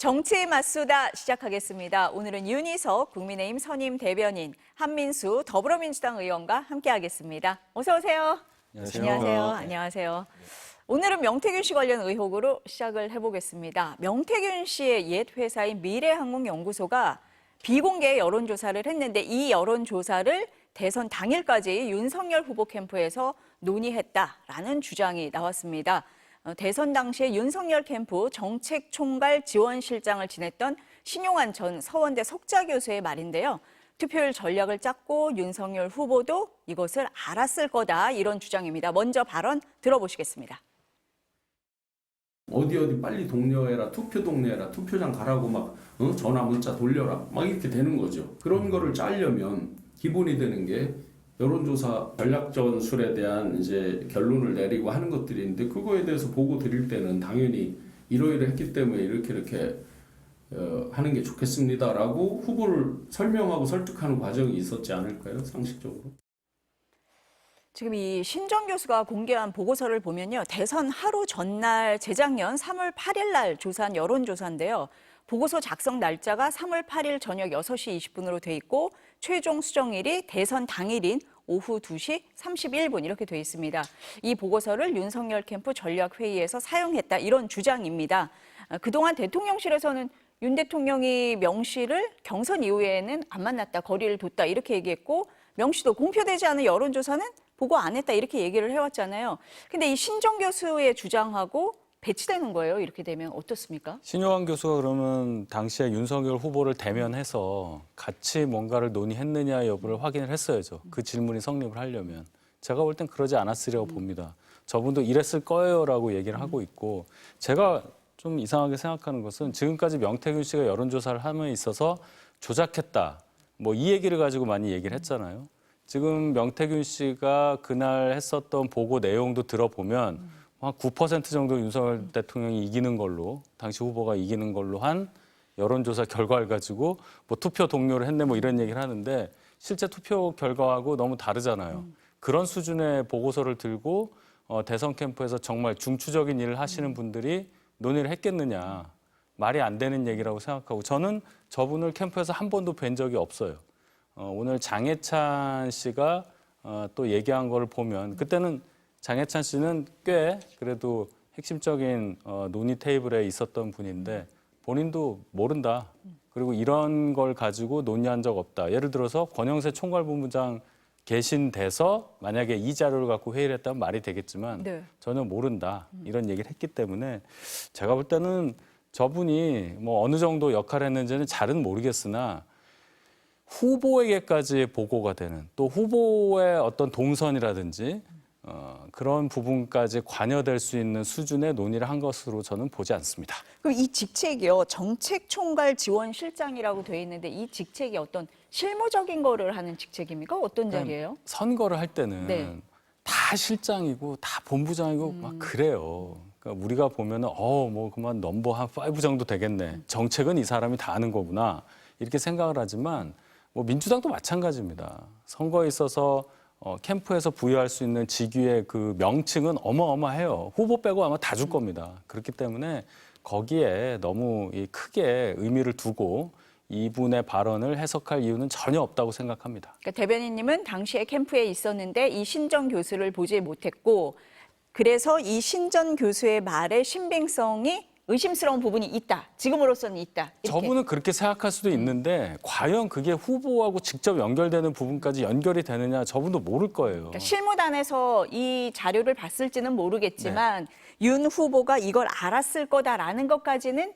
정치의 맞수다 시작하겠습니다. 오늘은 윤희석 국민의힘 선임 대변인, 한민수 더불어민주당 의원과 함께하겠습니다. 어서 오세요. 안녕하세요. 안녕하세요. 오늘은 명태균 씨 관련 의혹으로 시작을 해보겠습니다. 명태균 씨의 옛 회사인 미래항공연구소가 비공개 여론조사를 했는데 이 여론조사를 대선 당일까지 윤석열 후보 캠프에서 논의했다라는 주장이 나왔습니다. 대선 당시에 윤석열 캠프 정책총괄 지원실장을 지냈던 신용환 전 서원대 석좌 교수의 말인데요. 투표율 전략을 짰고 윤석열 후보도 이것을 알았을 거다, 이런 주장입니다. 먼저 발언 들어보시겠습니다. 어디 빨리 독려해라, 투표 동네해라, 투표장 가라고 막 전화 문자 돌려라 막 이렇게 되는 거죠. 그런 거를 짜려면 기본이 되는 게 여론조사 전략 전술에 대한 이제 결론을 내리고 하는 것들이 있는데, 그거에 대해서 보고 드릴 때는 당연히 이러이러했기 때문에 이렇게 하는 게 좋겠습니다라고 후보를 설명하고 설득하는 과정이 있었지 않을까요? 상식적으로. 지금 이 신정 교수가 공개한 보고서를 보면요. 대선 하루 전날 재작년 3월 8일 날 조사한 여론조사인데요. 보고서 작성 날짜가 3월 8일 저녁 6시 20분으로 돼 있고 최종 수정일이 대선 당일인 오후 2시 31분 이렇게 돼 있습니다. 이 보고서를 윤석열 캠프 전략회의에서 사용했다, 이런 주장입니다. 그동안 대통령실에서는 윤 대통령이 명 씨를 경선 이후에는 안 만났다, 거리를 뒀다 이렇게 얘기했고, 명 씨도 공표되지 않은 여론조사는 보고 안 했다 이렇게 얘기를 해왔잖아요. 근데 이 신정 교수의 주장하고 배치되는 거예요. 이렇게 되면 어떻습니까? 신용환 교수가 그러면 당시에 윤석열 후보를 대면해서 같이 뭔가를 논의했느냐 여부를 확인을 했어야죠. 그 질문이 성립을 하려면. 제가 볼 땐 그러지 않았으리라고 봅니다. 저분도 이랬을 거예요라고 얘기를 하고 있고, 제가 좀 이상하게 생각하는 것은 지금까지 명태균 씨가 여론조사를 함에 있어서 조작했다, 뭐 이 얘기를 가지고 많이 얘기를 했잖아요. 지금 명태균 씨가 그날 했었던 보고 내용도 들어보면 한 9% 정도 윤석열 대통령이 이기는 걸로, 당시 후보가 이기는 걸로 한 여론조사 결과를 가지고 뭐 투표 동료를 했네 뭐 이런 얘기를 하는데, 실제 투표 결과하고 너무 다르잖아요. 그런 수준의 보고서를 들고 대선 캠프에서 정말 중추적인 일을 하시는 분들이 논의를 했겠느냐, 말이 안 되는 얘기라고 생각하고, 저는 저분을 캠프에서 한 번도 뵌 적이 없어요. 오늘 장해찬 씨가 또 얘기한 걸 보면, 그때는 장해찬 씨는 꽤 그래도 핵심적인 논의 테이블에 있었던 분인데 본인도 모른다. 그리고 이런 걸 가지고 논의한 적 없다. 예를 들어서 권영세 총괄본부장 계신 데서 만약에 이 자료를 갖고 회의를 했다면 말이 되겠지만 네. 전혀 모른다. 이런 얘기를 했기 때문에 제가 볼 때는 저분이 뭐 어느 정도 역할을 했는지는 잘은 모르겠으나 후보에게까지 보고가 되는, 또 후보의 어떤 동선이라든지 그런 부분까지 관여될 수 있는 수준의 논의를 한 것으로 저는 보지 않습니다. 그럼 이 직책이요, 정책총괄 지원실장이라고 돼 있는데 이 직책이 어떤 실무적인 거를 하는 직책입니까? 어떤 자리예요? 선거를 할 때는 네. 다 실장이고 다 본부장이고 막 그래요. 그러니까 우리가 보면은 뭐 그만 넘버 한 5 정도 되겠네. 정책은 이 사람이 다 아는 거구나, 이렇게 생각을 하지만 뭐 민주당도 마찬가지입니다. 선거에 있어서 캠프에서 부여할 수 있는 직위의 그 명칭은 어마어마해요. 후보 빼고 아마 다 줄 겁니다. 그렇기 때문에 거기에 너무 크게 의미를 두고 이분의 발언을 해석할 이유는 전혀 없다고 생각합니다. 그러니까 대변인님은 당시에 캠프에 있었는데 이 신정 교수를 보지 못했고, 그래서 이 신정 교수의 말의 신빙성이 의심스러운 부분이 있다, 지금으로서는 있다, 이렇게. 저분은 그렇게 생각할 수도 있는데 과연 그게 후보하고 직접 연결되는 부분까지 연결이 되느냐, 저분도 모를 거예요. 그러니까 실무단에서 이 자료를 봤을지는 모르겠지만 윤 후보가 이걸 알았을 거다라는 것까지는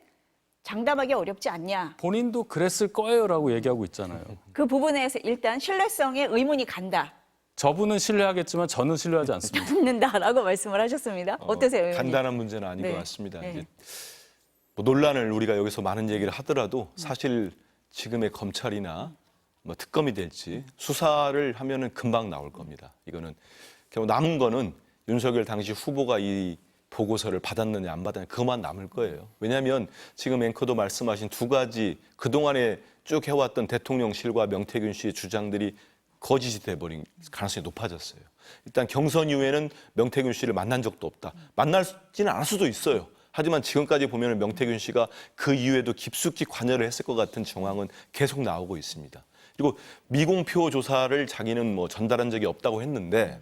장담하기 어렵지 않냐. 본인도 그랬을 거예요라고 얘기하고 있잖아요. 그 부분에서 일단 신뢰성에 의문이 간다, 저분은 신뢰하겠지만 저는 신뢰하지 않습니다. 않는다라고 말씀을 하셨습니다. 어떠세요, 의원님? 간단한 문제는 아닌 네. 것 같습니다. 네. 이제 뭐 논란을 우리가 여기서 많은 얘기를 하더라도 사실 지금의 검찰이나 뭐 특검이 될지 수사를 하면은 금방 나올 겁니다. 이거는 결국 남은 거는 윤석열 당시 후보가 이 보고서를 받았느냐 안 받았느냐, 그것만 남을 거예요. 왜냐하면 지금 앵커도 말씀하신 두 가지 그동안에 쭉 해왔던 대통령실과 명태균 씨의 주장들이 거짓이 돼버린 가능성이 높아졌어요. 일단 경선 이후에는 명태균 씨를 만난 적도 없다. 만날지는 않을 수도 있어요. 하지만 지금까지 보면 명태균 씨가 그 이후에도 깊숙이 관여를 했을 것 같은 정황은 계속 나오고 있습니다. 그리고 미공표 조사를 자기는 뭐 전달한 적이 없다고 했는데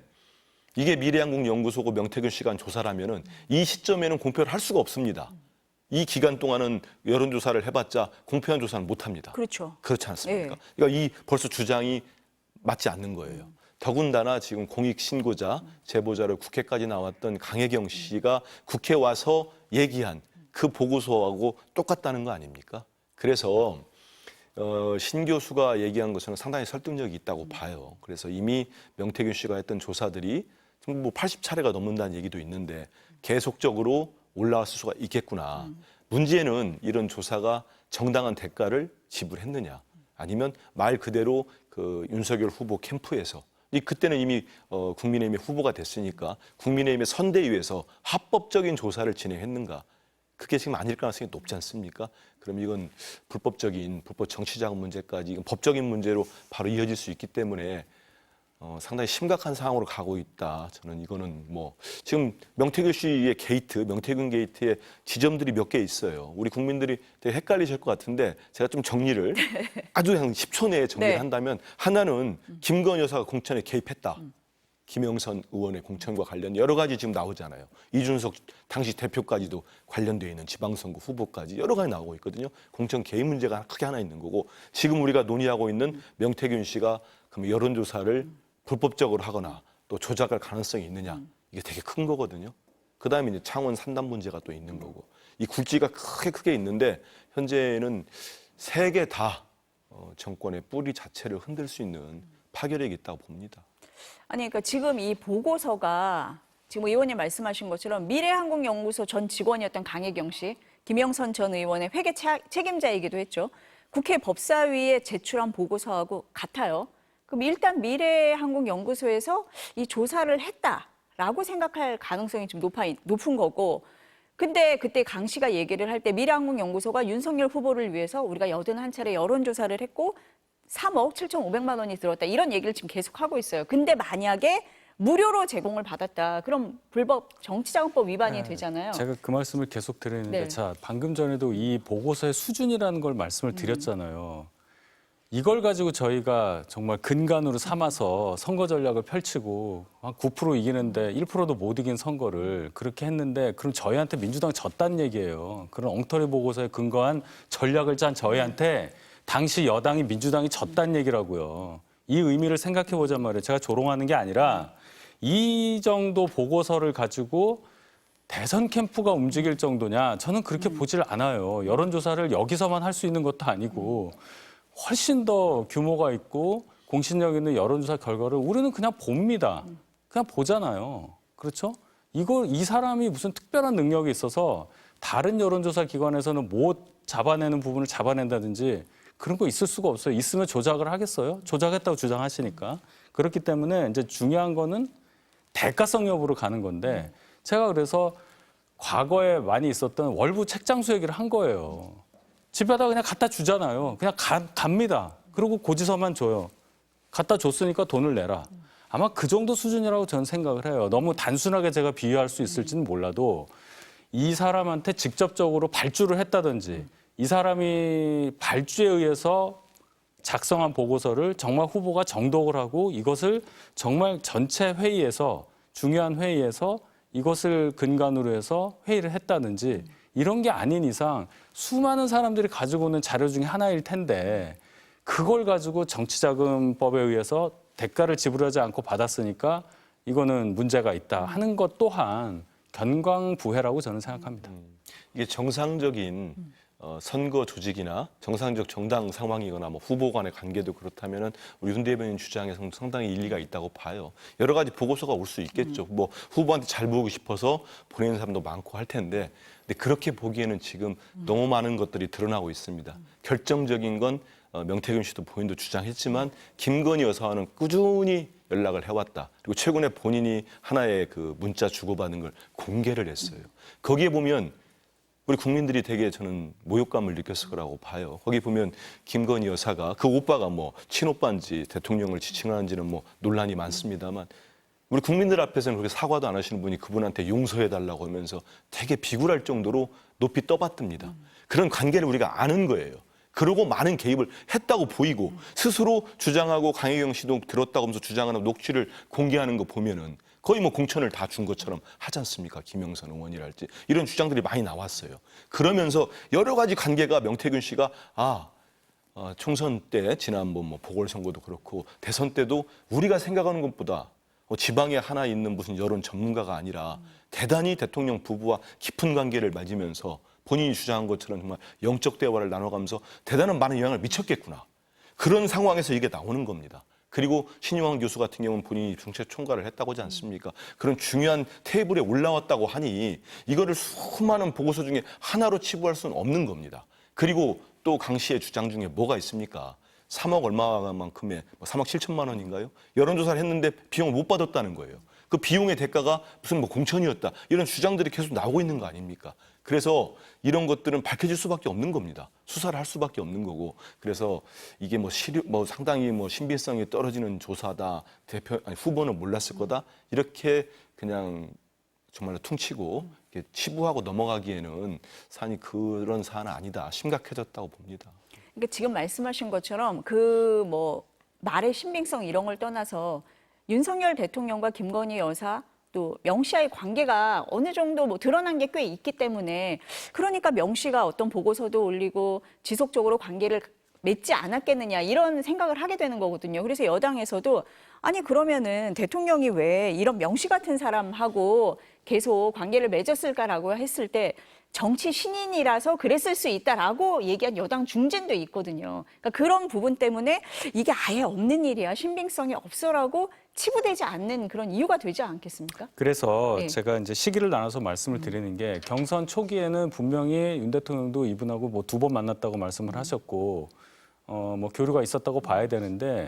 이게 미래한국연구소고 명태균 씨가 한 조사라면은 이 시점에는 공표를 할 수가 없습니다. 이 기간 동안은 여론조사를 해봤자 공표한 조사는 못합니다. 그렇죠. 그렇지 않습니까? 예. 그러니까 이 벌써 주장이 맞지 않는 거예요. 더군다나 지금 공익 신고자, 제보자로 국회까지 나왔던 강혜경 씨가 국회 와서 얘기한 그 보고서하고 똑같다는 거 아닙니까? 그래서 신 교수가 얘기한 것은 상당히 설득력이 있다고 봐요. 그래서 이미 명태균 씨가 했던 조사들이 뭐 80차례가 넘는다는 얘기도 있는데 계속적으로 올라왔을 수가 있겠구나. 문제는 이런 조사가 정당한 대가를 지불했느냐, 아니면 말 그대로 그 윤석열 후보 캠프에서 그때는 이미 국민의힘의 후보가 됐으니까 국민의힘의 선대위에서 합법적인 조사를 진행했는가? 그게 지금 아닐 가능성이 높지 않습니까? 그럼 이건 불법 정치자금 문제까지 이건 법적인 문제로 바로 이어질 수 있기 때문에 상당히 심각한 상황으로 가고 있다. 저는 이거는 뭐 지금 명태균 씨의 게이트, 명태균 게이트의 지점들이 몇 개 있어요. 우리 국민들이 되게 헷갈리실 것 같은데 제가 좀 정리를 아주 한 10초 내에 정리를 네. 한다면 하나는 김건희 여사가 공천에 개입했다. 김영선 의원의 공천과 관련 여러 가지 지금 나오잖아요. 이준석 당시 대표까지도 관련되어 있는 지방선거 후보까지 여러 가지 나오고 있거든요. 공천 개입 문제가 크게 하나 있는 거고 지금 우리가 논의하고 있는 명태균 씨가 그럼 여론조사를 불법적으로 하거나 또 조작할 가능성이 있느냐, 이게 되게 큰 거거든요. 그다음에 이제 창원 산단 문제가 또 있는 거고 이 굴지가 크게 있는데 현재는 세 개 다 정권의 뿌리 자체를 흔들 수 있는 파괴력이 있다고 봅니다. 아니, 그러니까 지금 이 보고서가 지금 의원님 말씀하신 것처럼 미래한국연구소 전 직원이었던 강혜경 씨, 김영선 전 의원의 회계 책임자이기도 했죠. 국회 법사위에 제출한 보고서하고 같아요. 그럼 일단 미래한국연구소에서 이 조사를 했다라고 생각할 가능성이 좀 높은 거고, 근데 그때 강 씨가 얘기를 할 때 미래한국연구소가 윤석열 후보를 위해서 우리가 81차례 여론조사를 했고 3억 7,500만 원이 들었다. 이런 얘기를 지금 계속하고 있어요. 근데 만약에 무료로 제공을 받았다. 그럼 불법 정치자금법 위반이 되잖아요. 제가 그 말씀을 계속 드리는데 네. 자, 방금 전에도 이 보고서의 수준이라는 걸 말씀을 드렸잖아요. 이걸 가지고 저희가 정말 근간으로 삼아서 선거 전략을 펼치고 한 9% 이기는데 1%도 못 이긴 선거를 그렇게 했는데 그럼 저희한테 민주당 졌다는 얘기예요. 그런 엉터리 보고서에 근거한 전략을 짠 저희한테 당시 여당이 민주당이 졌다는 얘기라고요. 이 의미를 생각해 보자 말이에요. 제가 조롱하는 게 아니라 이 정도 보고서를 가지고 대선 캠프가 움직일 정도냐? 저는 그렇게 보질 않아요. 여론조사를 여기서만 할 수 있는 것도 아니고 훨씬 더 규모가 있고 공신력 있는 여론조사 결과를 우리는 그냥 봅니다. 그냥 보잖아요. 그렇죠? 이 사람이 무슨 특별한 능력이 있어서 다른 여론조사 기관에서는 못 잡아내는 부분을 잡아낸다든지 그런 거 있을 수가 없어요. 있으면 조작을 하겠어요? 조작했다고 주장하시니까. 그렇기 때문에 이제 중요한 거는 대가성 여부로 가는 건데 제가 그래서 과거에 많이 있었던 월부 책장수 얘기를 한 거예요. 집에다 그냥 갖다 주잖아요. 그냥 갑니다. 그리고 고지서만 줘요. 갖다 줬으니까 돈을 내라. 아마 그 정도 수준이라고 저는 생각을 해요. 너무 단순하게 제가 비유할 수 있을지는 몰라도 이 사람한테 직접적으로 발주를 했다든지 이 사람이 발주에 의해서 작성한 보고서를 정말 후보가 정독을 하고 이것을 정말 전체 회의에서 중요한 회의에서 이것을 근간으로 해서 회의를 했다든지 이런 게 아닌 이상 수많은 사람들이 가지고 오는 자료 중에 하나일 텐데 그걸 가지고 정치자금법에 의해서 대가를 지불하지 않고 받았으니까 이거는 문제가 있다 하는 것 또한 견광부회라고 저는 생각합니다. 이게 정상적인 선거 조직이나 정상적 정당 상황이거나 뭐 후보 간의 관계도 그렇다면은 우리 윤 대변인 주장에서는 상당히 일리가 있다고 봐요. 여러 가지 보고서가 올 수 있겠죠. 뭐 후보한테 잘 보고 싶어서 보내는 사람도 많고 할 텐데, 근데 그렇게 보기에는 지금 너무 많은 것들이 드러나고 있습니다. 결정적인 건 명태균 씨도 본인도 주장했지만 김건희 여사와는 꾸준히 연락을 해왔다. 그리고 최근에 본인이 하나의 그 문자 주고받은 걸 공개를 했어요. 거기에 보면 우리 국민들이 되게 저는 모욕감을 느꼈을 거라고 봐요. 거기 보면 김건희 여사가 그 오빠가 뭐 친오빠인지 대통령을 지칭하는지는 뭐 논란이 많습니다만 우리 국민들 앞에서는 그렇게 사과도 안 하시는 분이 그분한테 용서해달라고 하면서 되게 비굴할 정도로 높이 떠받듭니다. 그런 관계를 우리가 아는 거예요. 그러고 많은 개입을 했다고 보이고 스스로 주장하고 강혜경 씨도 들었다고 하면서 주장하는 녹취를 공개하는 거 보면은 거의 뭐 공천을 다 준 것처럼 하지 않습니까? 김영선 의원이랄지 이런 주장들이 많이 나왔어요. 그러면서 여러 가지 관계가 명태균 씨가 총선 때 지난번 뭐 보궐선거도 그렇고 대선 때도 우리가 생각하는 것보다 지방에 하나 있는 무슨 여론 전문가가 아니라 대단히 대통령 부부와 깊은 관계를 맺으면서 본인이 주장한 것처럼 정말 영적 대화를 나눠가면서 대단한 많은 영향을 미쳤겠구나. 그런 상황에서 이게 나오는 겁니다. 그리고 신용환 교수 같은 경우는 본인이 중체 총괄을 했다고 하지 않습니까? 그런 중요한 테이블에 올라왔다고 하니 이거를 수많은 보고서 중에 하나로 치부할 수는 없는 겁니다. 그리고 또 강 씨의 주장 중에 뭐가 있습니까? 3억 얼마만큼의 3억 7천만 원인가요? 여론조사를 했는데 비용을 못 받았다는 거예요. 그 비용의 대가가 무슨 뭐 공천이었다. 이런 주장들이 계속 나오고 있는 거 아닙니까? 그래서 이런 것들은 밝혀질 수밖에 없는 겁니다. 수사를 할 수밖에 없는 거고. 그래서 이게 상당히 신빙성이 떨어지는 조사다. 후보는 몰랐을 거다. 이렇게 그냥 정말로 퉁치고 이렇게 치부하고 넘어가기에는 그런 사안은 아니다. 심각해졌다고 봅니다. 그러니까 지금 말씀하신 것처럼 말의 신빙성 이런 걸 떠나서 윤석열 대통령과 김건희 여사 또 명 씨와의 관계가 어느 정도 드러난 게 꽤 있기 때문에 그러니까 명 씨가 어떤 보고서도 올리고 지속적으로 관계를 맺지 않았겠느냐 이런 생각을 하게 되는 거거든요. 그래서 여당에서도 아니 그러면은 대통령이 왜 이런 명 씨 같은 사람하고 계속 관계를 맺었을까라고 했을 때 정치 신인이라서 그랬을 수 있다라고 얘기한 여당 중진도 있거든요. 그러니까 그런 부분 때문에 이게 아예 없는 일이야, 신빙성이 없어라고 치부되지 않는 그런 이유가 되지 않겠습니까? 그래서 네. 제가 이제 시기를 나눠서 말씀을 드리는 게 경선 초기에는 분명히 윤 대통령도 이분하고 2번 만났다고 말씀을 하셨고 교류가 있었다고 봐야 되는데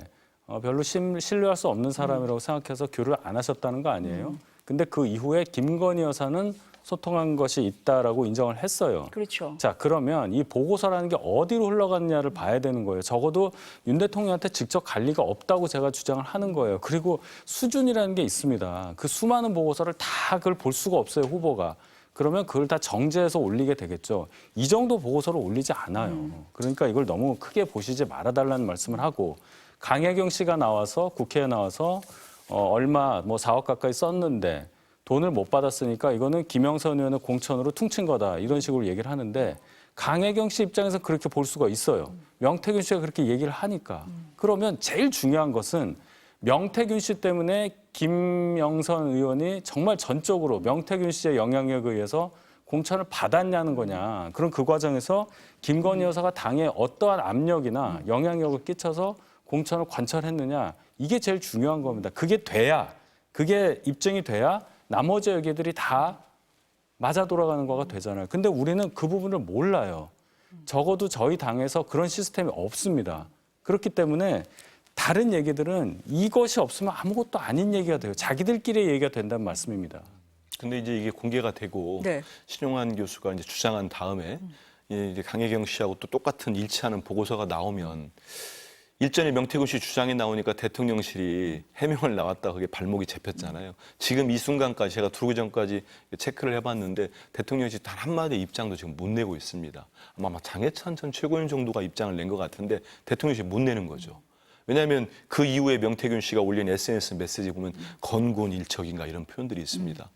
별로 신뢰할 수 없는 사람이라고 생각해서 교류를 안 하셨다는 거 아니에요? 근데 그 이후에 김건희 여사는 소통한 것이 있다라고 인정을 했어요. 그렇죠. 자, 그러면 이 보고서라는 게 어디로 흘러갔냐를 봐야 되는 거예요. 적어도 윤 대통령한테 직접 갈 리가 없다고 제가 주장을 하는 거예요. 그리고 수준이라는 게 있습니다. 그 수많은 보고서를 다 그걸 볼 수가 없어요, 후보가. 그러면 그걸 다 정제해서 올리게 되겠죠. 이 정도 보고서를 올리지 않아요. 그러니까 이걸 너무 크게 보시지 말아달라는 말씀을 하고 강혜경 씨가 나와서 국회에 나와서 얼마 4억 가까이 썼는데 돈을 못 받았으니까 이거는 김영선 의원의 공천으로 퉁친 거다. 이런 식으로 얘기를 하는데 강혜경 씨 입장에서 그렇게 볼 수가 있어요. 명태균 씨가 그렇게 얘기를 하니까. 그러면 제일 중요한 것은 명태균 씨 때문에 김영선 의원이 정말 전적으로 명태균 씨의 영향력에 의해서 공천을 받았냐는 거냐. 그럼 그 과정에서 김건희 여사가 당에 어떠한 압력이나 영향력을 끼쳐서 공천을 관철했느냐. 이게 제일 중요한 겁니다. 그게 입증이 돼야 나머지 얘기들이 다 맞아 돌아가는 거가 되잖아요. 근데 우리는 그 부분을 몰라요. 적어도 저희 당에서 그런 시스템이 없습니다. 그렇기 때문에 다른 얘기들은 이것이 없으면 아무것도 아닌 얘기가 돼요. 자기들끼리 얘기가 된다는 말씀입니다. 근데 이제 이게 공개가 되고 네. 신용환 교수가 이제 주장한 다음에 이제 강혜경 씨하고 또 똑같은 일치하는 보고서가 나오면 일전에 명태균 씨 주장이 나오니까 대통령실이 해명을 나왔다 그게 발목이 잡혔잖아요. 지금 이 순간까지 제가 들어오기 전까지 체크를 해봤는데 대통령실이 단 한마디 입장도 지금 못 내고 있습니다. 아마 장해찬 전 최고위원 정도가 입장을 낸 것 같은데 대통령실이 못 내는 거죠. 왜냐하면 그 이후에 명태균 씨가 올린 SNS 메시지 보면 건곤 일척인가 이런 표현들이 있습니다.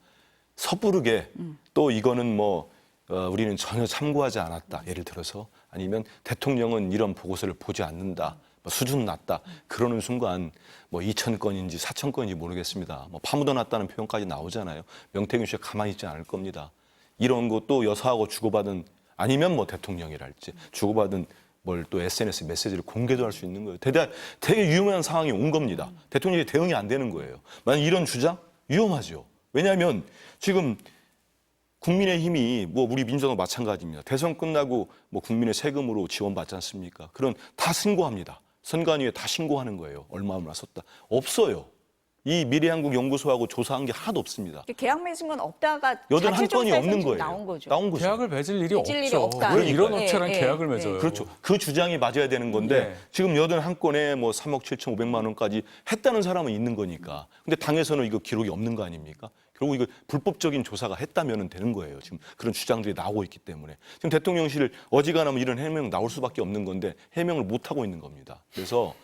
섣부르게 또 이거는 우리는 전혀 참고하지 않았다. 예를 들어서 아니면 대통령은 이런 보고서를 보지 않는다. 수준 낮다. 그러는 순간 2,000건인지 4,000건인지 모르겠습니다. 파묻어놨다는 표현까지 나오잖아요. 명태균 씨가 가만히 있지 않을 겁니다. 이런 것도 여사하고 주고받은 아니면 대통령이랄지 주고받은 또 SNS 메시지를 공개도 할 수 있는 거예요. 되게 위험한 상황이 온 겁니다. 대통령이 대응이 안 되는 거예요. 만약 이런 주장 위험하죠. 왜냐하면 지금 국민의힘이 우리 민주당도 마찬가지입니다. 대선 끝나고 국민의 세금으로 지원받지 않습니까? 그런 다 신고합니다. 선관위에 다 신고하는 거예요. 얼마 썼다. 없어요. 이 미래한국연구소하고 조사한 게 하나도 없습니다. 계약 맺은 건 없다가 81건이 없는 지금 거예요. 나온 거죠. 나온 거죠. 계약을 맺을 일이 맺을 일이 없죠. 없다. 왜 이런 예, 업체랑 예, 계약을 예. 맺어요? 그렇죠. 그 주장이 맞아야 되는 건데 예. 지금 81건에 뭐 3억 7,500만 원까지 했다는 사람은 있는 거니까. 근데 당에서는 이거 기록이 없는 거 아닙니까? 결국 이거 불법적인 조사가 했다면 되는 거예요. 지금 그런 주장들이 나오고 있기 때문에. 지금 대통령실 어지간하면 이런 해명 나올 수밖에 없는 건데 해명을 못 하고 있는 겁니다. 그래서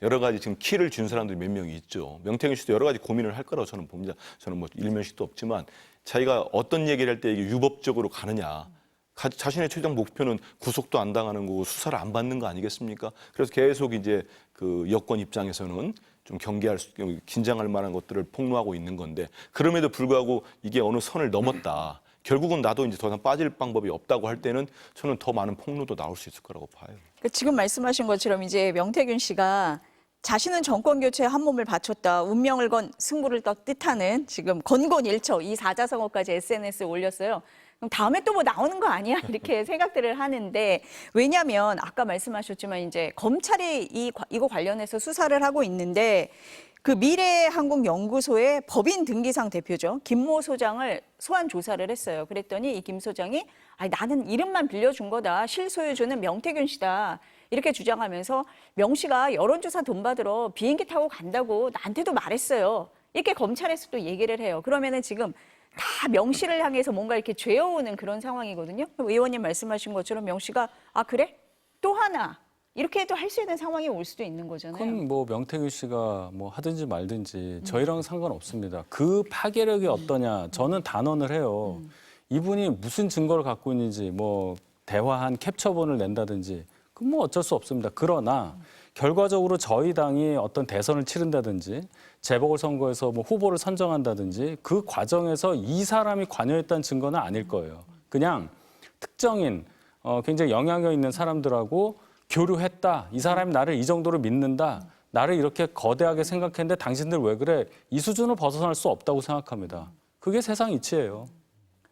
여러 가지 지금 키를 준 사람들이 몇 명이 있죠. 명태균 씨도 여러 가지 고민을 할 거라고 저는 봅니다. 저는 뭐 일면식도 없지만 자기가 어떤 얘기를 할 때 이게 유법적으로 가느냐. 자신의 최종 목표는 구속도 안 당하는 거고 수사를 안 받는 거 아니겠습니까? 그래서 계속 이제 그 여권 입장에서는 좀 경계할 수, 긴장할 만한 것들을 폭로하고 있는 건데 그럼에도 불구하고 이게 어느 선을 넘었다. 결국은 나도 이제 더 이상 빠질 방법이 없다고 할 때는 저는 더 많은 폭로도 나올 수 있을 거라고 봐요. 지금 말씀하신 것처럼 이제 명태균 씨가 자신은 정권 교체에 한 몸을 바쳤다. 운명을 건 승부를 뜻하는 지금 건곤일처 이 사자성어까지 SNS에 올렸어요. 그럼 다음에 또 뭐 나오는 거 아니야? 이렇게 생각들을 하는데 왜냐하면 아까 말씀하셨지만 이제 검찰이 이거 관련해서 수사를 하고 있는데 그 미래한국연구소의 법인 등기상 대표죠. 김모 소장을 소환 조사를 했어요. 그랬더니 이 김 소장이 아니, 나는 이름만 빌려준 거다. 실소유주는 명태균 씨다. 이렇게 주장하면서 명 씨가 여론조사 돈 받으러 비행기 타고 간다고 나한테도 말했어요. 이렇게 검찰에서 또 얘기를 해요. 그러면은 지금 다 명 씨를 향해서 뭔가 이렇게 죄어오는 그런 상황이거든요. 의원님 말씀하신 것처럼 명 씨가 아 그래? 또 하나. 이렇게 해도 할 수 있는 상황이 올 수도 있는 거잖아요. 그건 뭐 명태균 씨가 뭐 하든지 말든지 저희랑은 상관없습니다. 그 파괴력이 어떠냐 저는 단언을 해요. 이분이 무슨 증거를 갖고 있는지 뭐 대화한 캡처본을 낸다든지 그건 뭐 어쩔 수 없습니다. 그러나 결과적으로 저희 당이 어떤 대선을 치른다든지 재보궐선거에서 뭐 후보를 선정한다든지 그 과정에서 이 사람이 관여했다는 증거는 아닐 거예요. 그냥 특정인 굉장히 영향력 있는 사람들하고 교류했다. 이 사람이 나를 이 정도로 믿는다. 나를 이렇게 거대하게 생각했는데 당신들 왜 그래? 이 수준을 벗어날 수 없다고 생각합니다. 그게 세상 이치예요.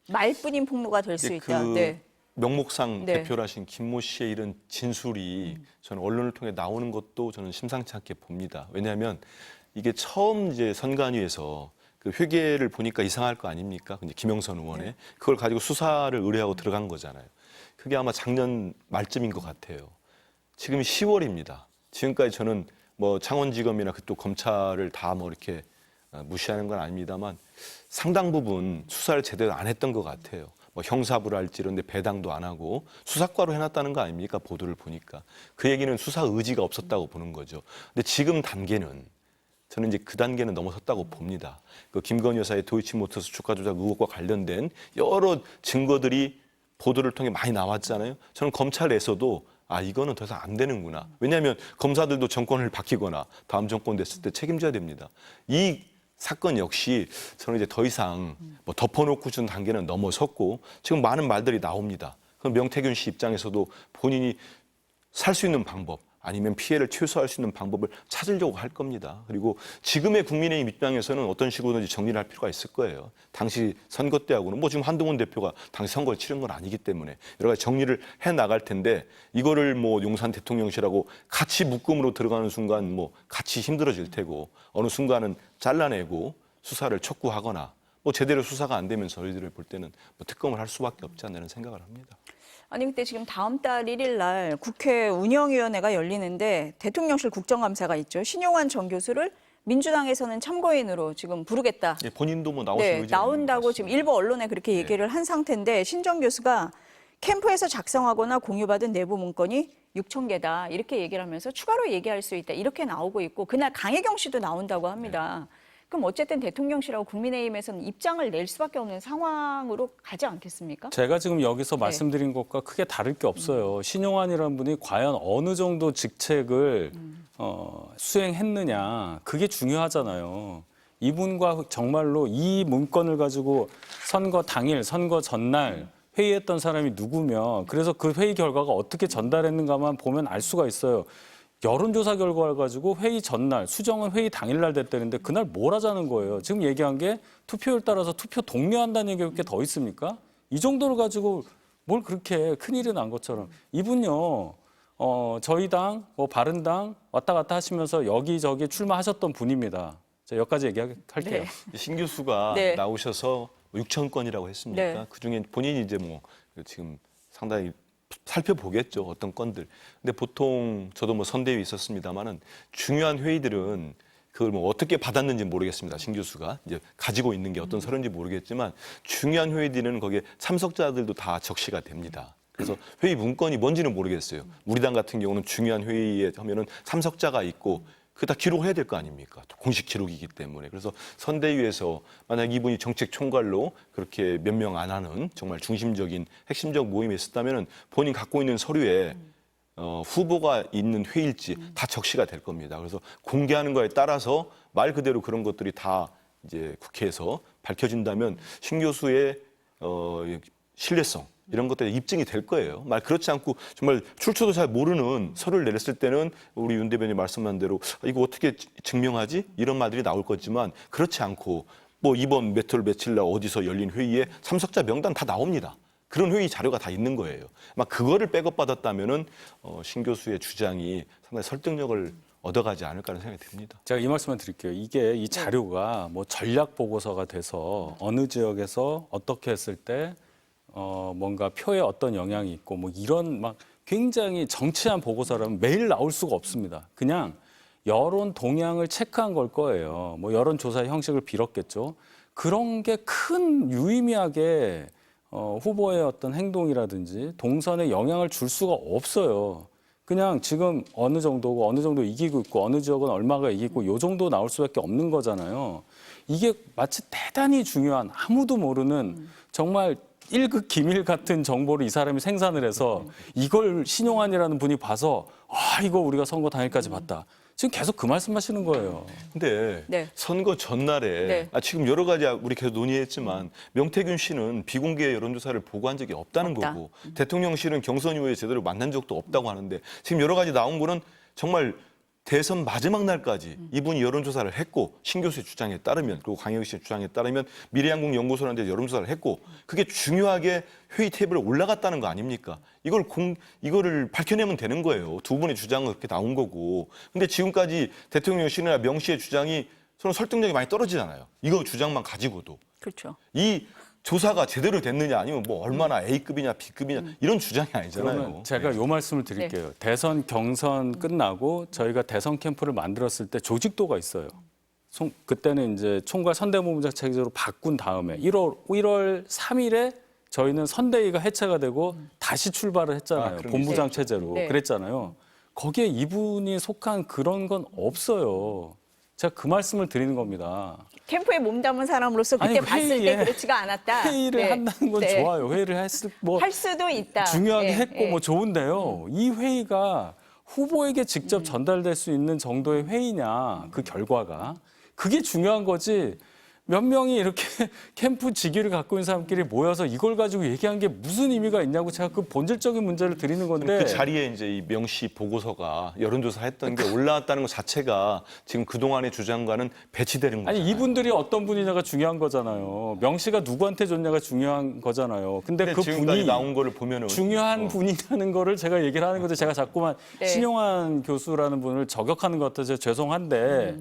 말뿐인 폭로가 될 수 있다. 네. 명목상 네. 대표라신 김모 씨의 이런 진술이 저는 언론을 통해 나오는 것도 저는 심상치 않게 봅니다. 왜냐하면 이게 처음 이제 선관위에서 그 회계를 보니까 이상할 거 아닙니까? 이제 김영선 의원의 네. 그걸 가지고 수사를 의뢰하고 들어간 거잖아요. 그게 아마 작년 말쯤인 것 같아요. 지금 10월입니다. 지금까지 저는 뭐 창원지검이나 그또 검찰을 다 뭐 이렇게 무시하는 건 아닙니다만 상당 부분 수사를 제대로 안 했던 것 같아요. 뭐 형사부를 할지 이런데 배당도 안 하고 수사과로 해놨다는 거 아닙니까? 보도를 보니까. 그 얘기는 수사 의지가 없었다고 보는 거죠. 근데 지금 단계는 저는 이제 그 단계는 넘어섰다고 봅니다. 그 김건희 여사의 도이치모터스 주가 조작 의혹과 관련된 여러 증거들이 보도를 통해 많이 나왔잖아요. 저는 검찰에서도 아 이거는 더 이상 안 되는구나. 왜냐하면 검사들도 정권을 바뀌거나 다음 정권 됐을 때 책임져야 됩니다. 이 사건 역시 저는 이제 더 이상 뭐 덮어놓고 주는 단계는 넘어섰고 지금 많은 말들이 나옵니다. 그럼 명태균 씨 입장에서도 본인이 살 수 있는 방법 아니면 피해를 최소화할 수 있는 방법을 찾으려고 할 겁니다. 그리고 지금의 국민의힘 입장에서는 어떤 식으로든지 정리를 할 필요가 있을 거예요. 당시 선거 때하고는 뭐 지금 한동훈 대표가 당시 선거를 치른 건 아니기 때문에 여러 가지 정리를 해 나갈 텐데 이거를 뭐 용산 대통령실하고 같이 묶음으로 들어가는 순간 뭐 같이 힘들어질 테고 어느 순간은 잘라내고 수사를 촉구하거나 뭐 제대로 수사가 안 되면 저희들을 볼 때는 뭐 특검을 할 수밖에 없지 않나는 생각을 합니다. 아니 근데 지금 다음 달 1일 날 국회 운영위원회가 열리는데 대통령실 국정감사가 있죠. 신용환 전 교수를 민주당에서는 참고인으로 지금 부르겠다. 예, 본인도 뭐 나오실 네, 의지가 나온다고 지금 일부 언론에 그렇게 얘기를 한 상태인데 신 전 교수가 캠프에서 작성하거나 공유받은 내부 문건이 6,000개다 이렇게 얘기를 하면서 추가로 얘기할 수 있다 이렇게 나오고 있고 그날 강혜경 씨도 나온다고 합니다. 그럼 어쨌든 대통령실하고 국민의힘에서는 입장을 낼 수밖에 없는 상황으로 가지 않겠습니까? 제가 지금 여기서 말씀드린 것과 크게 다를 게 없어요. 신용환이라는 분이 과연 어느 정도 직책을 수행했느냐 그게 중요하잖아요. 이분과 정말로 이 문건을 가지고 선거 당일, 선거 전날 회의했던 사람이 누구며 그래서 그 회의 결과가 어떻게 전달했는가만 보면 알 수가 있어요. 여론조사 결과를 가지고 회의 전날, 수정은 회의 당일날 됐다는데 그날 뭘 하자는 거예요. 지금 얘기한 게 투표율 따라서 투표 독려한다는 얘기가 그렇게 더 있습니까? 이 정도를 가지고 뭘 그렇게 큰일이 난 것처럼. 이분요, 저희 당, 뭐 바른당 왔다 갔다 하시면서 여기저기 출마하셨던 분입니다. 자, 여기까지 얘기할게요. 네. 신 교수가 네. 나오셔서 6천 건이라고 했습니까? 네. 그중에 본인이 이제 뭐 지금 상당히 살펴보겠죠. 어떤 건들. 근데 보통 저도 뭐 선대위 있었습니다만은 중요한 회의들은 그걸 뭐 어떻게 받았는지 모르겠습니다. 신 교수가 이제 가지고 있는 게 어떤 서류인지 모르겠지만 중요한 회의들은 거기에 참석자들도 다 적시가 됩니다. 그래서 회의 문건이 뭔지는 모르겠어요. 우리 당 같은 경우는 중요한 회의에 하면은 참석자가 있고 그거 다 기록을 해야 될 거 아닙니까? 공식 기록이기 때문에. 그래서 선대위에서 만약 이분이 정책 총괄로 그렇게 몇 명 안 하는 정말 중심적인 핵심적 모임에 있었다면 본인 갖고 있는 서류에 후보가 있는 회의일지 다 적시가 될 겁니다. 그래서 공개하는 거에 따라서 말 그대로 그런 것들이 다 이제 국회에서 밝혀진다면 신 교수의 신뢰성 이런 것들이 입증이 될 거예요. 말 그렇지 않고 정말 출처도 잘 모르는 서류를 내렸을 때는 우리 윤 대변인 말씀한 대로 이거 어떻게 증명하지? 이런 말들이 나올 거지만 그렇지 않고 뭐 이번 몇 월 며칠 날 어디서 열린 회의에 참석자 명단 다 나옵니다. 그런 회의 자료가 다 있는 거예요. 막 그거를 백업받았다면은 신 교수의 주장이 상당히 설득력을 얻어가지 않을까라는 생각이 듭니다. 제가 이 말씀을 드릴게요. 이게 이 자료가 뭐 전략 보고서가 돼서 어느 지역에서 어떻게 했을 때 뭔가 표에 어떤 영향이 있고 뭐 이런 막 굉장히 정치한 보고서라면 매일 나올 수가 없습니다. 그냥 여론 동향을 체크한 걸 거예요. 뭐 여론 조사 형식을 빌었겠죠. 그런 게 큰 유의미하게 후보의 어떤 행동이라든지 동선에 영향을 줄 수가 없어요. 그냥 지금 어느 정도고 어느 정도 이기고 있고 어느 지역은 얼마가 이기고 요 정도 나올 수밖에 없는 거잖아요. 이게 마치 대단히 중요한 아무도 모르는 정말 1급 기밀 같은 정보를 이 사람이 생산을 해서 이걸 신용환이라는 분이 봐서 이거 우리가 선거 당일까지 봤다. 지금 계속 그 말씀하시는 거예요. 근데 네. 선거 전날에 네. 지금 여러 가지 우리 계속 논의했지만 명태균 씨는 비공개 여론조사를 보고한 적이 없다는 없다. 거고 대통령실은 경선 이후에 제대로 만난 적도 없다고 하는데 지금 여러 가지 나온 거는 정말 대선 마지막 날까지 이분이 여론조사를 했고 신 교수의 주장에 따르면 그리고 강영희 씨의 주장에 따르면 미래한국연구소라는 데 여론조사를 했고 그게 중요하게 회의 테이블에 올라갔다는 거 아닙니까? 이거를 밝혀내면 되는 거예요. 두 분의 주장은 그렇게 나온 거고. 근데 지금까지 대통령실이나 명 씨의 주장이 서로 설득력이 많이 떨어지잖아요. 이거 주장만 가지고도. 그렇죠. 이 조사가 제대로 됐느냐 아니면 뭐 얼마나 A급이냐 B급이냐 이런 주장이 아니잖아요. 그러면 제가 요 말씀을 드릴게요. 대선 경선 끝나고 저희가 대선 캠프를 만들었을 때 조직도가 있어요. 그때는 이제 총괄 선대본부장 체제로 바꾼 다음에 1월 3일에 저희는 선대위가 해체가 되고 다시 출발을 했잖아요. 그런 게 본부장 있었죠. 체제로 네. 그랬잖아요. 거기에 이분이 속한 그런 건 없어요. 제가 그 말씀을 드리는 겁니다. 캠프에 몸담은 사람으로서 그때 아니, 봤을 때 회의에 그렇지가 않았다. 회의를 네. 한다는 건 네. 좋아요. 회의를 했을 할 수도 있다. 중요하게 예, 했고 예. 뭐 좋은데요. 이 회의가 후보에게 직접 전달될 수 있는 정도의 회의냐 그 결과가 그게 중요한 거지. 몇 명이 이렇게 캠프 직위를 갖고 있는 사람끼리 모여서 이걸 가지고 얘기한 게 무슨 의미가 있냐고 제가 그 본질적인 문제를 드리는 건데 그 자리에 이제 이 명시 보고서가 여론조사 했던 게 올라왔다는 것 자체가 지금 그동안의 주장과는 배치되는 거잖아요. 아니 이분들이 어떤 분이냐가 중요한 거잖아요. 명 씨가 누구한테 줬냐가 중요한 거잖아요. 근데 그 지금까지 분이 나온 거를 보면은 중요한 분이라는 거를 제가 얘기를 하는 건데 제가 자꾸만 네. 신용환 교수라는 분을 저격하는 것 같아서 죄송한데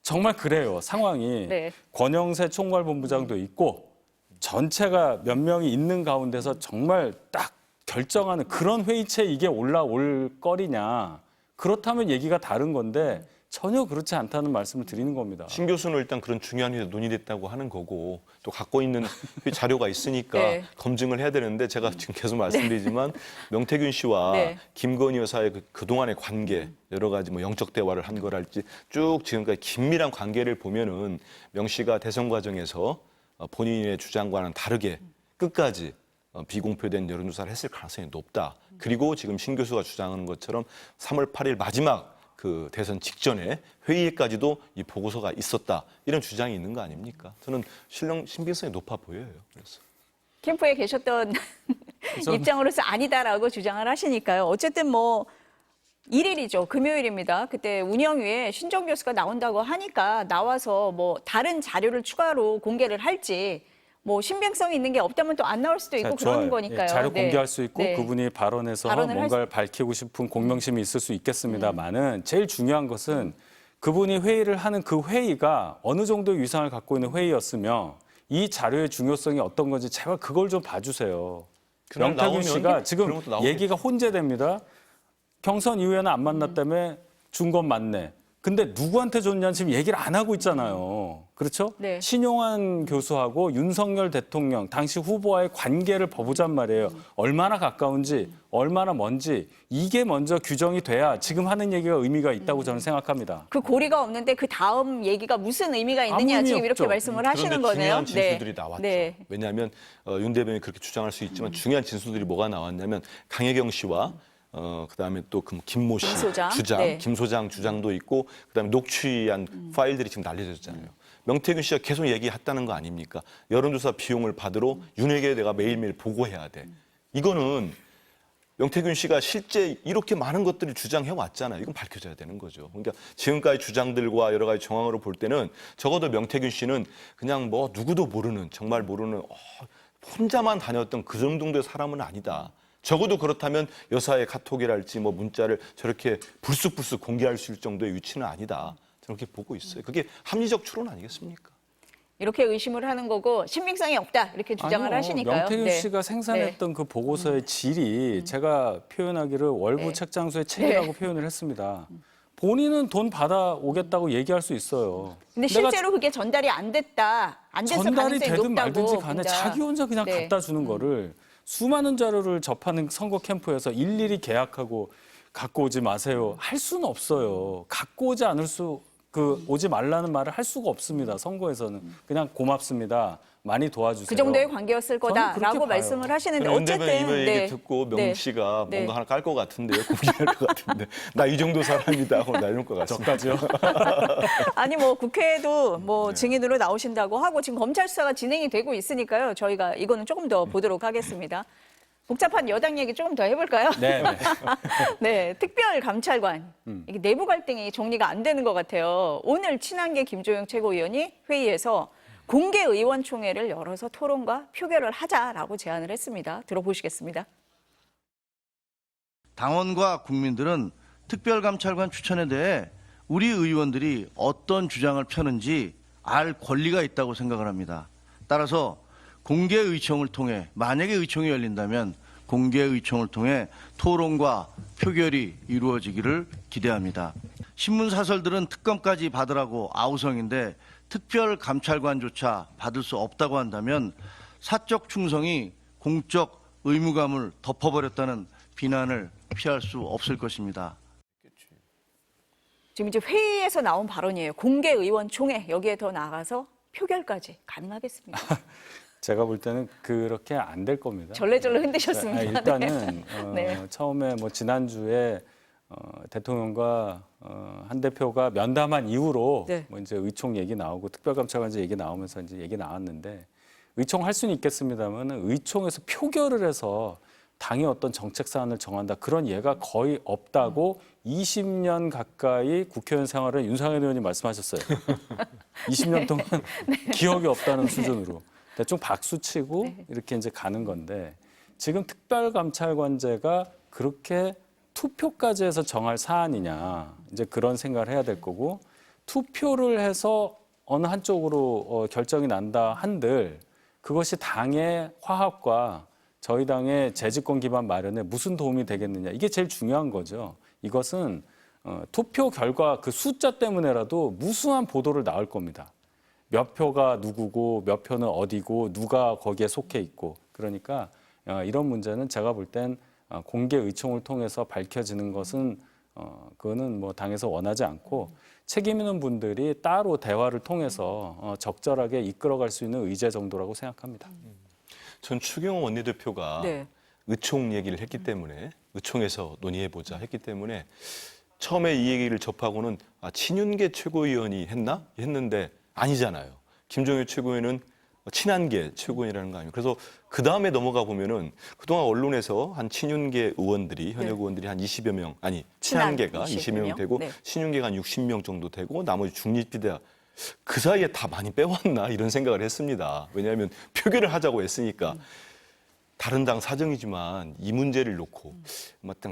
정말 그래요. 상황이 네. 권영세 총괄본부장도 있고 전체가 몇 명이 있는 가운데서 정말 딱 결정하는 그런 회의체에 이게 올라올 거리냐. 그렇다면 얘기가 다른 건데 전혀 그렇지 않다는 말씀을 드리는 겁니다. 신 교수는 일단 그런 중요한 일이 논의됐다고 하는 거고 또 갖고 있는 자료가 있으니까 네. 검증을 해야 되는데 제가 지금 계속 말씀드리지만 명태균 씨와 네. 김건희 여사의 그동안의 관계 여러 가지 뭐 영적 대화를 한 거랄지 쭉 지금까지 긴밀한 관계를 보면은 명 씨가 대선 과정에서 본인의 주장과는 다르게 끝까지 비공표된 여론조사를 했을 가능성이 높다. 그리고 지금 신 교수가 주장하는 것처럼 3월 8일 마지막 그 대선 직전에 회의에까지도 이 보고서가 있었다. 이런 주장이 있는 거 아닙니까? 저는 신빙성이 높아 보여요. 그래서. 캠프에 계셨던 입장으로서 아니다라고 주장을 하시니까요. 어쨌든 뭐 1일이죠. 금요일입니다. 그때 운영위에 신정 교수가 나온다고 하니까 나와서 뭐 다른 자료를 추가로 공개를 할지 뭐 신빙성이 있는 게 없다면 또 안 나올 수도 있고 자, 그러는 좋아요. 거니까요. 예, 자료 네. 공개할 수 있고 네. 그분이 발언해서 발언을 뭔가를 밝히고 싶은 공명심이 있을 수 있겠습니다만은 제일 중요한 것은 그분이 회의를 하는 그 회의가 어느 정도의 위상을 갖고 있는 회의였으며 이 자료의 중요성이 어떤 건지 제발 그걸 좀 봐주세요. 그날 명태균 나오면 씨가 그런 지금 것도 나오겠죠. 얘기가 혼재됩니다. 경선 이후에는 안 만났다며 준 건 맞네. 근데 누구한테 줬냐는 지금 얘기를 안 하고 있잖아요. 그렇죠? 네. 신용환 교수하고 윤석열 대통령 당시 후보와의 관계를 봐보잔 말이에요. 얼마나 가까운지, 얼마나 먼지 이게 먼저 규정이 돼야 지금 하는 얘기가 의미가 있다고 저는 생각합니다. 그 고리가 없는데 그 다음 얘기가 무슨 의미가 아무 있느냐 의미 지금 이렇게 없죠. 말씀을 하시는 그런데 거네요. 중요한 진술들이 나왔죠. 네. 왜냐하면 윤 대변인이 그렇게 주장할 수 있지만 중요한 진술들이 뭐가 나왔냐면 강혜경 씨와 그다음에 또 그 김모 씨 김 소장. 주장, 네. 김 소장 주장도 있고 그다음에 녹취한 파일들이 지금 날려졌잖아요. 명태균 씨가 계속 얘기했다는 거 아닙니까? 여론조사 비용을 받으러 윤핵에 내가 매일매일 보고해야 돼. 이거는 명태균 씨가 실제 이렇게 많은 것들을 주장해 왔잖아요. 이건 밝혀져야 되는 거죠. 그러니까 지금까지 주장들과 여러 가지 정황으로 볼 때는 적어도 명태균 씨는 그냥 뭐 누구도 모르는 정말 모르는 혼자만 다녔던 그 정도의 사람은 아니다. 적어도 그렇다면 여사의 카톡이랄지 뭐 문자를 저렇게 불쑥불쑥 공개할 수 있을 정도의 위치는 아니다. 저는 그렇게 보고 있어요. 그게 합리적 추론 아니겠습니까? 이렇게 의심을 하는 거고 신빙성이 없다 이렇게 주장을 아니요, 하시니까요. 명태균 네. 씨가 생산했던 그 보고서의 질이 제가 표현하기를 월부 네. 책장수의 책이라고 표현을 했습니다. 본인은 돈 받아오겠다고 얘기할 수 있어요. 근데 내가 실제로 그게 전달이 안 됐다. 안 됐을 전달이 가능성이 되든 높다고. 말든지 간에 그러니까. 자기 혼자 그냥 네. 갖다 주는 거를 수많은 자료를 접하는 선거 캠프에서 일일이 계약하고 갖고 오지 마세요. 할 수는 없어요. 갖고 오지 않을 수 오지 말라는 말을 할 수가 없습니다. 선거에서는 그냥 고맙습니다. 많이 도와주세요. 그 정도의 관계였을 저는 그렇게 거다라고 봐요. 말씀을 하시는데 윤 대변인 어쨌든 이번 얘기 듣고 명 네. 씨가 네. 뭔가 하나 깔 것 같은데요. 공개할 것 같은데. 나 이 정도 사람이다 하고 나올 것 같습니다. 저까지요. 아니 뭐 국회에도 네. 뭐 증인으로 나오신다고 하고 지금 검찰 수사가 진행이 되고 있으니까요. 저희가 이거는 조금 더 보도록 하겠습니다. 복잡한 여당 얘기 조금 더 해볼까요? 네. 네, 특별감찰관. 이게 내부 갈등이 정리가 안 되는 것 같아요. 오늘 친한계 김조영 최고위원이 회의에서 공개 의원총회를 열어서 토론과 표결을 하자라고 제안을 했습니다. 들어보시겠습니다. 당원과 국민들은 특별감찰관 추천에 대해 우리 의원들이 어떤 주장을 펴는지 알 권리가 있다고 생각을 합니다. 따라서 공개 의총을 통해 만약에 의총이 열린다면 공개 의총을 통해 토론과 표결이 이루어지기를 기대합니다. 신문 사설들은 특검까지 받으라고 아우성인데 특별감찰관조차 받을 수 없다고 한다면 사적 충성이 공적 의무감을 덮어버렸다는 비난을 피할 수 없을 것입니다. 지금 이제 회의에서 나온 발언이에요. 공개 의원총회 여기에 더 나아가서 표결까지 가능하겠습니다. 제가 볼 때는 그렇게 안 될 겁니다. 절레절레 흔드셨습니다. 일단은 네. 처음에 뭐 지난주에 대통령과 한 대표가 면담한 이후로 네. 뭐 이제 의총 얘기 나오고 특별감찰관제 얘기 나오면서 이제 얘기 나왔는데 의총 할 수는 있겠습니다만 의총에서 표결을 해서 당이 어떤 정책 사안을 정한다 그런 예가 거의 없다고 20년 가까이 국회의원 생활을 윤상현 의원이 말씀하셨어요. 20년 동안 기억이 없다는 수준으로 대충 박수치고 이렇게 이제 가는 건데 지금 특별감찰관제가 그렇게 투표까지 해서 정할 사안이냐 이제 그런 생각을 해야 될 거고 투표를 해서 어느 한쪽으로 결정이 난다 한들 그것이 당의 화합과 저희 당의 재집권 기반 마련에 무슨 도움이 되겠느냐 이게 제일 중요한 거죠. 이것은 투표 결과 그 숫자 때문에라도 무수한 보도를 나올 겁니다. 몇 표가 누구고 몇 표는 어디고 누가 거기에 속해 있고 그러니까 이런 문제는 제가 볼 땐 공개 의총을 통해서 밝혀지는 것은 그거는 뭐 당에서 원하지 않고 책임 있는 분들이 따로 대화를 통해서 적절하게 이끌어갈 수 있는 의제 정도라고 생각합니다. 전 추경호 원내대표가 네. 의총 얘기를 했기 때문에 의총에서 논의해보자 했기 때문에 처음에 이 얘기를 접하고는 친윤계 최고위원이 했나? 했는데 아니잖아요. 김종일 최고위원은 친한계 최고위원이라는 거 아니에요. 그래서 그 다음에 넘어가 보면은 그동안 언론에서 한 친윤계 의원들이 현역 의원들이 한 20여 명 아니 친한계가 20여 명 되고 네. 친윤계가 한 60명 정도 되고 나머지 중립지대 그 사이에 다 많이 빼왔나 이런 생각을 했습니다. 왜냐하면 표결을 하자고 했으니까 다른 당 사정이지만 이 문제를 놓고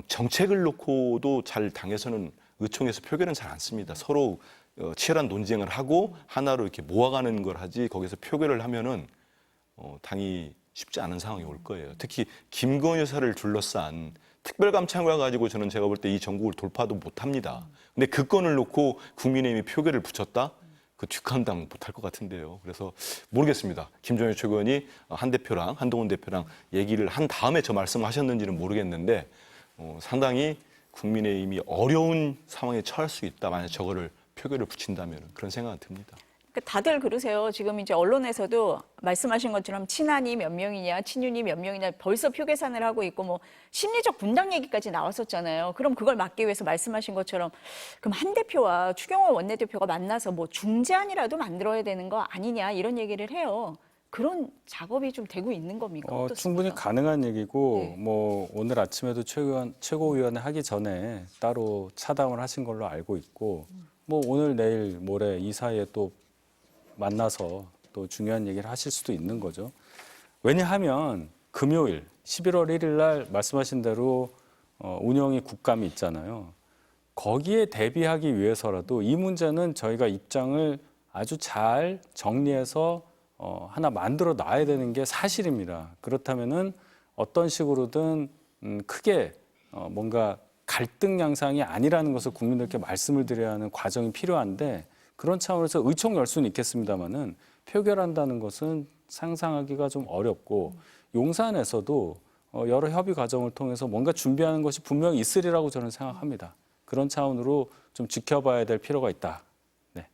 정책을 놓고도 잘 당에서는 의총에서 표결은 잘 안 씁니다. 서로 치열한 논쟁을 하고 하나로 이렇게 모아가는 걸 하지 거기서 표결을 하면은 당이 쉽지 않은 상황이 올 거예요. 특히 김건희 여사를 둘러싼 특별감찰관 가지고 저는 제가 볼 때 이 전국을 돌파도 못합니다. 근데 그 건을 놓고 국민의힘이 표결을 붙였다? 그 뒷감당 못할 것 같은데요. 그래서 모르겠습니다. 김종인 최고위원이 한 대표랑 한동훈 대표랑 얘기를 한 다음에 저 말씀하셨는지는 모르겠는데 상당히 국민의힘이 어려운 상황에 처할 수 있다. 만약 저거를 표결을 붙인다면 그런 생각은 듭니다. 다들 그러세요. 지금 이제 언론에서도 말씀하신 것처럼 친한이 몇 명이냐, 친윤이 몇 명이냐 벌써 표 계산을 하고 있고 뭐 심리적 분당 얘기까지 나왔었잖아요. 그럼 그걸 막기 위해서 말씀하신 것처럼 그럼 한 대표와 추경호 원내대표가 만나서 뭐 중재안이라도 만들어야 되는 거 아니냐 이런 얘기를 해요. 그런 작업이 좀 되고 있는 겁니까? 어떻습니까? 충분히 가능한 얘기고 네. 뭐 오늘 아침에도 최고위원회 하기 전에 따로 차담을 하신 걸로 알고 있고 뭐 오늘 내일 모레 이 사이에 또 만나서 또 중요한 얘기를 하실 수도 있는 거죠. 왜냐하면 금요일 11월 1일 날 말씀하신 대로 운영이 국감이 있잖아요. 거기에 대비하기 위해서라도 이 문제는 저희가 입장을 아주 잘 정리해서 하나 만들어 놔야 되는 게 사실입니다. 그렇다면은 어떤 식으로든 크게 뭔가 갈등 양상이 아니라는 것을 국민들께 말씀을 드려야 하는 과정이 필요한데 그런 차원에서 의총 열 수는 있겠습니다만은 표결한다는 것은 상상하기가 좀 어렵고 용산에서도 여러 협의 과정을 통해서 뭔가 준비하는 것이 분명히 있으리라고 저는 생각합니다. 그런 차원으로 좀 지켜봐야 될 필요가 있다. 네.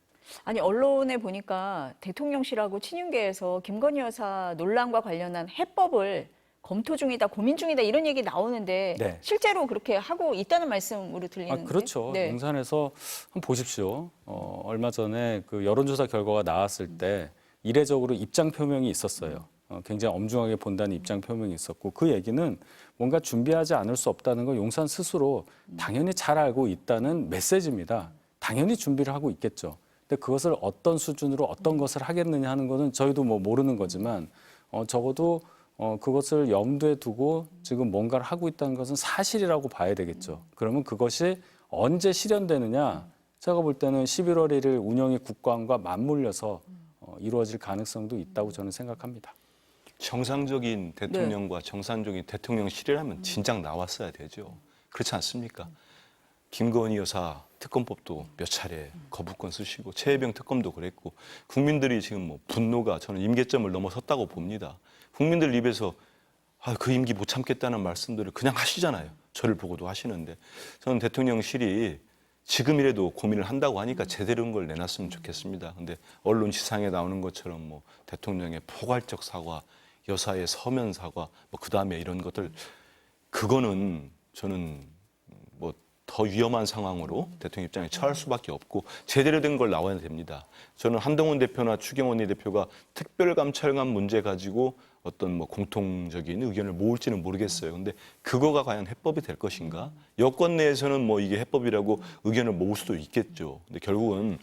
아니 언론에 보니까 대통령실하고 친윤계에서 김건희 여사 논란과 관련한 해법을 검토 중이다, 고민 중이다 이런 얘기 나오는데 네. 실제로 그렇게 하고 있다는 말씀으로 들리는데. 그렇죠. 네. 용산에서 한번 보십시오. 얼마 전에 그 여론조사 결과가 나왔을 때 이례적으로 입장 표명이 있었어요. 굉장히 엄중하게 본다는 입장 표명이 있었고 그 얘기는 뭔가 준비하지 않을 수 없다는 걸 용산 스스로 당연히 잘 알고 있다는 메시지입니다. 당연히 준비를 하고 있겠죠. 근데 그것을 어떤 수준으로 어떤 것을 하겠느냐 하는 거는 저희도 뭐 모르는 거지만 적어도 그것을 염두에 두고 지금 뭔가를 하고 있다는 것은 사실이라고 봐야 되겠죠. 그러면 그것이 언제 실현되느냐? 제가 볼 때는 11월 1일 운영이 국감과 맞물려서 이루어질 가능성도 있다고 저는 생각합니다. 정상적인 대통령과 정상적인 대통령실이라면 진작 나왔어야 되죠. 그렇지 않습니까? 김건희 여사 특검법도 몇 차례 거부권 쓰시고 최혜병 특검도 그랬고 국민들이 지금 뭐 분노가 저는 임계점을 넘어섰다고 봅니다. 국민들 입에서 그 임기 못 참겠다는 말씀들을 그냥 하시잖아요. 저를 보고도 하시는데 저는 대통령실이 지금이라도 고민을 한다고 하니까 제대로 된 걸 내놨으면 좋겠습니다. 근데 언론 지상에 나오는 것처럼 뭐 대통령의 포괄적 사과, 여사의 서면 사과, 뭐 그다음에 이런 것들 그거는 저는 뭐 더 위험한 상황으로 대통령 입장에 처할 수밖에 없고 제대로 된 걸 나와야 됩니다. 저는 한동훈 대표나 추경호 대표가 특별감찰관 문제 가지고 어떤 뭐 공통적인 의견을 모을지는 모르겠어요. 근데 그거가 과연 해법이 될 것인가? 여권 내에서는 뭐 이게 해법이라고 의견을 모을 수도 있겠죠. 근데 결국은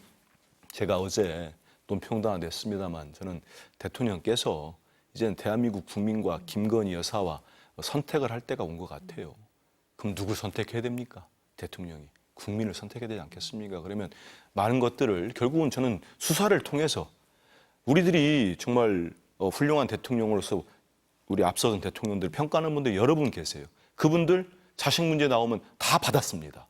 제가 어제 논평단화됐습니다만 저는 대통령께서 이제는 대한민국 국민과 김건희 여사와 선택을 할 때가 온 것 같아요. 그럼 누굴 선택해야 됩니까? 대통령이. 국민을 선택해야 되지 않겠습니까? 그러면 많은 것들을 결국은 저는 수사를 통해서 우리들이 정말 훌륭한 대통령으로서 우리 앞서선 대통령들 평가하는 분들 여러 분 계세요. 그분들 자식 문제 나오면 다 받았습니다.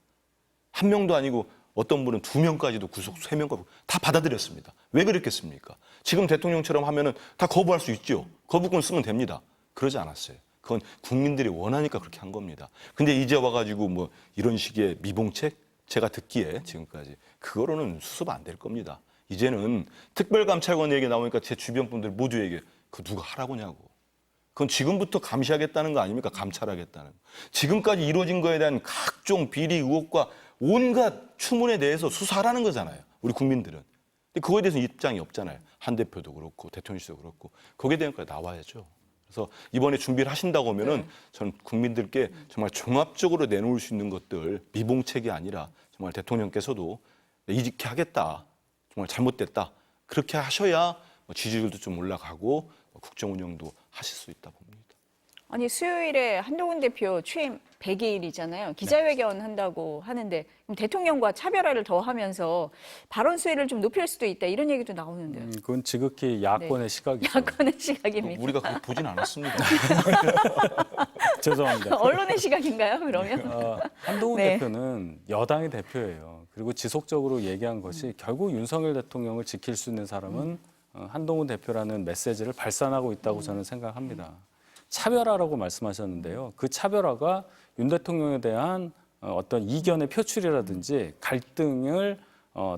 한 명도 아니고 어떤 분은 2명까지도 구속, 3명까지 다 받아들였습니다. 왜 그랬겠습니까? 지금 대통령처럼 하면은 다 거부할 수 있죠. 거부권 쓰면 됩니다. 그러지 않았어요. 그건 국민들이 원하니까 그렇게 한 겁니다. 근데 이제 와가지고 뭐 이런 식의 미봉책 제가 듣기에 지금까지 그거로는 수습 안 될 겁니다. 이제는 특별감찰관 얘기 나오니까 제 주변 분들 모두에게 그 누가 하라고냐고. 그건 지금부터 감시하겠다는 거 아닙니까? 감찰하겠다는. 지금까지 이루어진 거에 대한 각종 비리 의혹과 온갖 추문에 대해서 수사하라는 거잖아요. 우리 국민들은. 근데 그거에 대해서 입장이 없잖아요. 한 대표도 그렇고 대통령실도 그렇고. 거기에 대한 거 나와야죠. 그래서 이번에 준비를 하신다고 하면은 저는 국민들께 정말 종합적으로 내놓을 수 있는 것들 미봉책이 아니라 정말 대통령께서도 이렇게 하겠다. 정말 잘못됐다. 그렇게 하셔야 지지율도 좀 올라가고 국정 운영도 하실 수 있다 봅니다. 아니 수요일에 한동훈 대표 취임 100일이잖아요. 기자회견 한다고 하는데 그럼 대통령과 차별화를 더 하면서 발언 수위를 좀 높일 수도 있다 이런 얘기도 나오는데요. 그건 지극히 야권의 시각이죠. 야권의 시각입니까? 우리가 그렇게 보진 않았습니다. 죄송합니다. 언론의 시각인가요, 그러면? 한동훈 네. 대표는 여당의 대표예요. 그리고 지속적으로 얘기한 것이 결국 윤석열 대통령을 지킬 수 있는 사람은 한동훈 대표라는 메시지를 발산하고 있다고 저는 생각합니다. 차별화라고 말씀하셨는데요. 그 차별화가 윤 대통령에 대한 어떤 이견의 표출이라든지 갈등을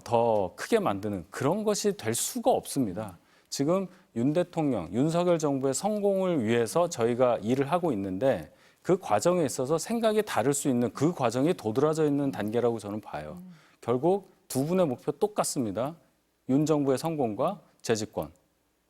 더 크게 만드는 그런 것이 될 수가 없습니다. 지금 윤 대통령, 윤석열 정부의 성공을 위해서 저희가 일을 하고 있는데 그 과정에 있어서 생각이 다를 수 있는 그 과정이 도드라져 있는 단계라고 저는 봐요. 결국 두 분의 목표 똑같습니다. 윤 정부의 성공과 재집권.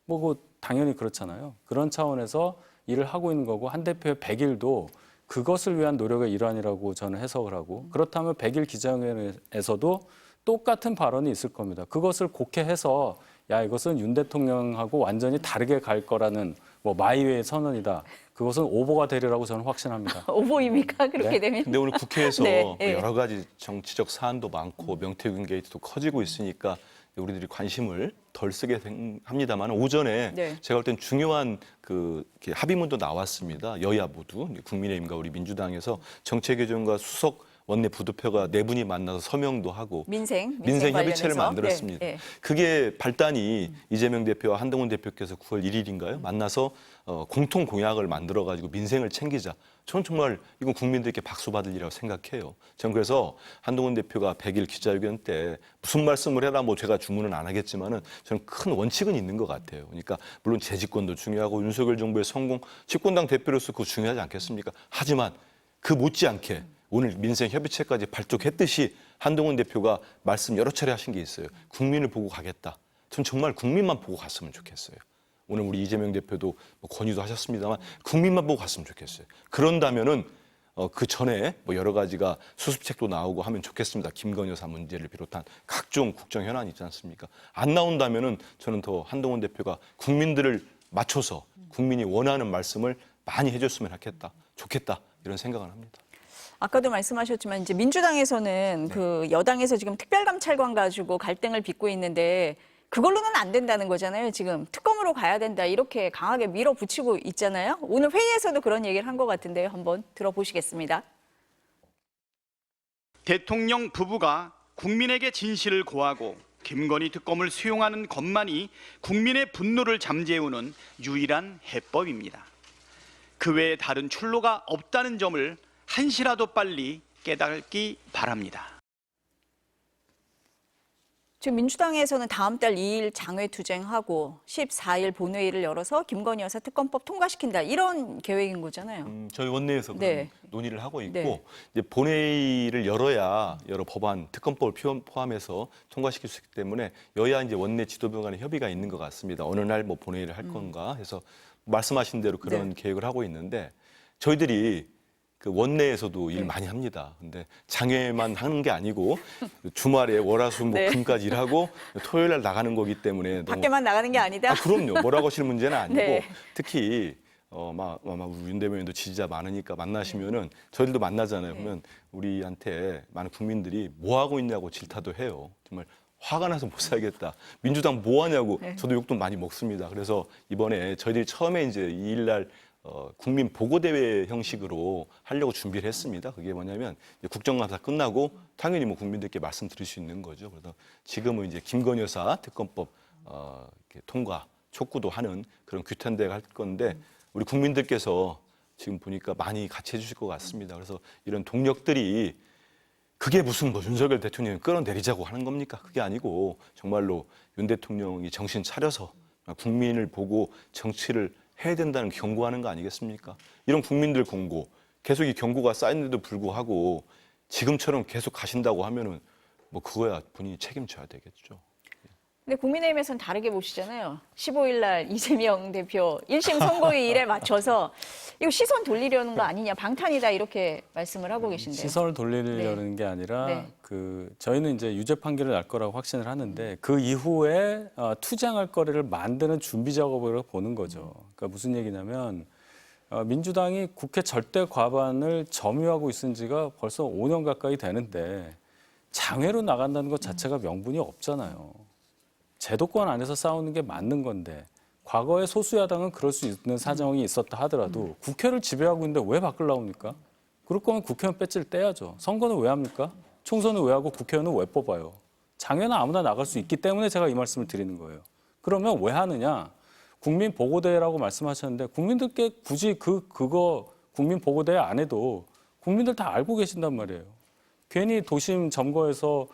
뭐 당연히 그렇잖아요. 그런 차원에서 일을 하고 있는 거고 한 대표의 100일도 그것을 위한 노력의 일환이라고 저는 해석을 하고 그렇다면 100일 기자회견에서도 똑같은 발언이 있을 겁니다. 그것을 곡해해서 야 이것은 윤 대통령하고 완전히 다르게 갈 거라는 뭐 마이웨이 선언이다. 그것은 오보가 되리라고 저는 확신합니다. 오보입니까? 그렇게 네. 되면? 근데 오늘 국회에서 네, 네. 여러 가지 정치적 사안도 많고 명태균 게이트도 커지고 있으니까 우리들이 관심을 덜 쓰게 합니다만 오전에 네. 제가 볼 땐 중요한 이렇게 합의문도 나왔습니다. 여야 모두 국민의힘과 우리 민주당에서 정책개정과 수석 원내 부대표가 네 분이 만나서 서명도 하고 민생 협의체를 관련해서. 만들었습니다. 네, 네. 그게 발단이 이재명 대표와 한동훈 대표께서 9월 1일인가요? 만나서 공통 공약을 만들어가지고 민생을 챙기자. 저는 정말 이건 국민들께 박수 받을 일이라고 생각해요. 저는 그래서 한동훈 대표가 100일 기자회견 때 무슨 말씀을 해라 뭐 제가 주문은 안 하겠지만은 저는 큰 원칙은 있는 것 같아요. 그러니까 물론 재집권도 중요하고 윤석열 정부의 성공, 집권당 대표로서 그거 중요하지 않겠습니까? 하지만 그 못지않게 오늘 민생협의체까지 발족했듯이 한동훈 대표가 말씀 여러 차례 하신 게 있어요. 국민을 보고 가겠다. 전 정말 국민만 보고 갔으면 좋겠어요. 오늘 우리 이재명 대표도 뭐 권유도 하셨습니다만 국민만 보고 갔으면 좋겠어요. 그런다면은 그 전에 뭐 여러 가지가 수습책도 나오고 하면 좋겠습니다. 김건희 여사 문제를 비롯한 각종 국정 현안이 있지 않습니까? 안 나온다면은 저는 더 한동훈 대표가 국민들을 맞춰서 국민이 원하는 말씀을 많이 해줬으면 좋겠다 이런 생각을 합니다. 아까도 말씀하셨지만 이제 민주당에서는 그 여당에서 지금 특별감찰관 가지고 갈등을 빚고 있는데 그걸로는 안 된다는 거잖아요. 지금 특검으로 가야 된다 이렇게 강하게 밀어붙이고 있잖아요. 오늘 회의에서도 그런 얘기를 한 것 같은데요. 한번 들어보시겠습니다. 대통령 부부가 국민에게 진실을 고하고 김건희 특검을 수용하는 것만이 국민의 분노를 잠재우는 유일한 해법입니다. 그 외에 다른 출로가 없다는 점을 한시라도 빨리 깨닫기 바랍니다. 지금 민주당에서는 다음 달 2일 장외투쟁하고 14일 본회의를 열어서 김건희 여사 특검법 통과시킨다 이런 계획인 거잖아요. 저희 원내에서 네. 그런 논의를 하고 있고 네. 이제 본회의를 열어야 여러 법안 특검법을 포함해서 통과시킬 수 있기 때문에 여야 이제 원내 지도부 간의 협의가 있는 것 같습니다. 어느 날 뭐 본회의를 할 건가 해서 말씀하신 대로 그런 계획을 하고 있는데 저희들이 그 원내에서도 일 많이 합니다. 근데 장애만 하는 게 아니고 주말에 월화수 목 금까지 일하고 토요일 날 나가는 거기 때문에 너무 밖에만 나가는 게 아니다. 그럼요. 뭐라고 하실 문제는 아니고 네. 특히 우리 윤 대변인도 지지자 많으니까 만나시면은 저희들도 만나잖아요. 그러면 우리한테 많은 국민들이 뭐 하고 있냐고 질타도 해요. 정말 화가 나서 못 살겠다. 민주당 뭐 하냐고 저도 욕도 많이 먹습니다. 그래서 이번에 저희들이 처음에 이제 2일 날 국민 보고대회 형식으로 하려고 준비를 했습니다. 그게 뭐냐면 이제 국정감사 끝나고 당연히 뭐 국민들께 말씀드릴 수 있는 거죠. 그래서 지금은 이제 김건희 여사 특검법 이렇게 통과 촉구도 하는 그런 규탄대회가 할 건데 우리 국민들께서 지금 보니까 많이 같이 해주실 것 같습니다. 그래서 이런 동력들이 그게 무슨 뭐 윤석열 대통령이 끌어내리자고 하는 겁니까? 그게 아니고 정말로 윤 대통령이 정신 차려서 국민을 보고 정치를 해야 된다는 경고하는 거 아니겠습니까? 이런 국민들 공고, 계속 이 경고가 쌓였는데도 불구하고 지금처럼 계속 가신다고 하면은 뭐 그거야 본인이 책임져야 되겠죠. 근데 국민의힘에서는 다르게 보시잖아요. 15일 날 이재명 대표 1심 선고일에 맞춰서 이거 시선 돌리려는 거 아니냐, 방탄이다 이렇게 말씀을 하고 계신데요. 시선을 돌리려는 게 아니라 저희는 이제 유죄 판결을 날 거라고 확신을 하는데 그 이후에 투쟁할 거리를 만드는 준비 작업을 보는 거죠. 그러니까 무슨 얘기냐면 민주당이 국회 절대 과반을 점유하고 있은 지가 벌써 5년 가까이 되는데 장외로 나간다는 것 자체가 명분이 없잖아요. 제도권 안에서 싸우는 게 맞는 건데 과거에 소수 야당은 그럴 수 있는 사정이 있었다 하더라도 국회를 지배하고 있는데 왜 바꾸려고 합니까? 그럴 거면 국회의원 배지를 떼야죠. 선거는 왜 합니까? 총선은 왜 하고 국회의원은 왜 뽑아요? 장외는 아무나 나갈 수 있기 때문에 제가 이 말씀을 드리는 거예요. 그러면 왜 하느냐? 국민 보고대회라고 말씀하셨는데 국민들께 굳이 그거 국민 보고대회 안 해도 국민들 다 알고 계신단 말이에요. 괜히 도심 점거에서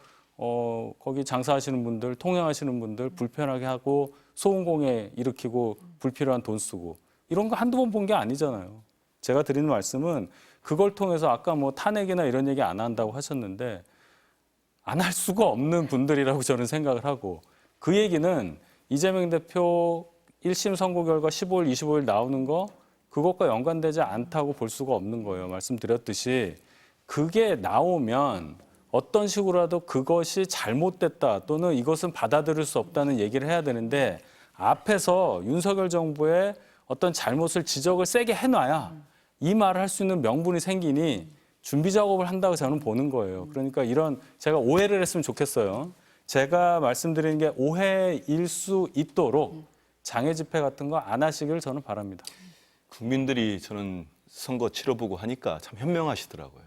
거기 장사하시는 분들, 통행하시는 분들 불편하게 하고 소음공해 일으키고 불필요한 돈 쓰고 이런 거 한두 번 본 게 아니잖아요. 제가 드리는 말씀은 그걸 통해서 아까 뭐 탄핵이나 이런 얘기 안 한다고 하셨는데 안 할 수가 없는 분들이라고 저는 생각을 하고 그 얘기는 이재명 대표 1심 선고 결과 15일, 25일 나오는 거 그것과 연관되지 않다고 볼 수가 없는 거예요. 말씀드렸듯이 그게 나오면 어떤 식으로라도 그것이 잘못됐다 또는 이것은 받아들일 수 없다는 얘기를 해야 되는데 앞에서 윤석열 정부의 어떤 잘못을 지적을 세게 해놔야 이 말을 할 수 있는 명분이 생기니 준비 작업을 한다고 저는 보는 거예요. 그러니까 이런 제가 오해를 했으면 좋겠어요. 제가 말씀드리는 게 오해일 수 있도록 장애 집회 같은 거 안 하시길 저는 바랍니다. 국민들이 저는 선거 치러보고 하니까 참 현명하시더라고요.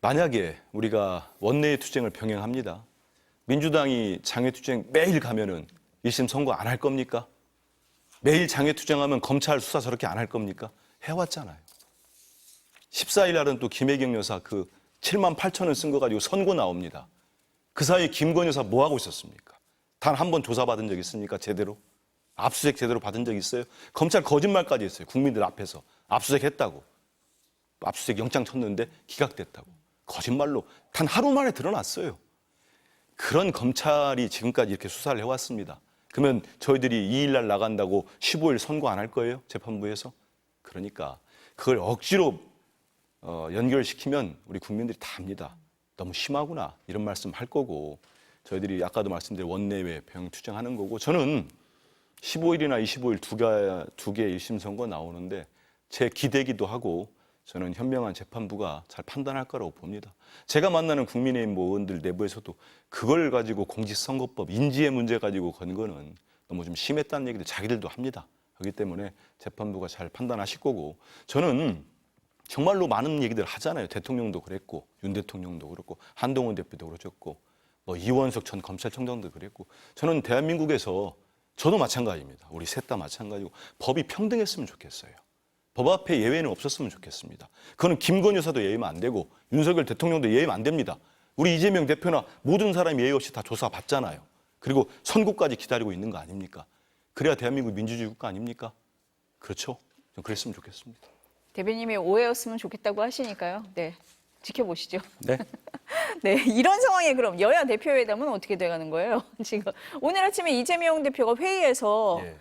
만약에 우리가 원내의 투쟁을 병행합니다. 민주당이 장외 투쟁 매일 가면은 1심 선고 안 할 겁니까? 매일 장외 투쟁하면 검찰 수사 저렇게 안 할 겁니까? 해왔잖아요. 14일 날은 또 김혜경 여사 그 7만 8천 원 쓴 거 가지고 선고 나옵니다. 그 사이에 김건희 여사 뭐 하고 있었습니까? 단 한 번 조사받은 적 있습니까? 제대로? 압수수색 제대로 받은 적 있어요? 검찰 거짓말까지 했어요. 국민들 앞에서. 압수수색 했다고. 압수수색 영장 쳤는데 기각됐다고. 거짓말로 단 하루 만에 드러났어요. 그런 검찰이 지금까지 이렇게 수사를 해왔습니다. 그러면 저희들이 2일 날 나간다고 15일 선고 안 할 거예요? 재판부에서? 그러니까 그걸 억지로 연결시키면 우리 국민들이 다 압니다. 너무 심하구나 이런 말씀 할 거고 저희들이 아까도 말씀드린 원내외 병 투쟁하는 거고 저는 15일이나 25일 두 개 1심 선고 나오는데 제 기대기도 하고 저는 현명한 재판부가 잘 판단할 거라고 봅니다. 제가 만나는 국민의힘 의원들 내부에서도 그걸 가지고 공직선거법 인지의 문제 가지고 건 거는 너무 좀 심했다는 얘기도 자기들도 합니다. 그렇기 때문에 재판부가 잘 판단하실 거고 저는 정말로 많은 얘기들 하잖아요. 대통령도 그랬고 윤 대통령도 그렇고 한동훈 대표도 그러셨고 뭐 이원석 전 검찰총장도 그랬고 저는 대한민국에서 저도 마찬가지입니다. 우리 셋 다 마찬가지고 법이 평등했으면 좋겠어요. 법 앞에 예외는 없었으면 좋겠습니다. 그거는 김건희 여사도 예외면 안 되고 윤석열 대통령도 예외면 안 됩니다. 우리 이재명 대표나 모든 사람이 예외 없이 다 조사받잖아요. 그리고 선고까지 기다리고 있는 거 아닙니까? 그래야 대한민국 민주주의 국가 아닙니까? 그렇죠? 좀 그랬으면 좋겠습니다. 대변님이 오해였으면 좋겠다고 하시니까요. 네, 지켜보시죠. 네. 네, 이런 상황에 그럼 여야 대표회담은 어떻게 돼가는 거예요? 지금 오늘 아침에 이재명 대표가 회의에서 예.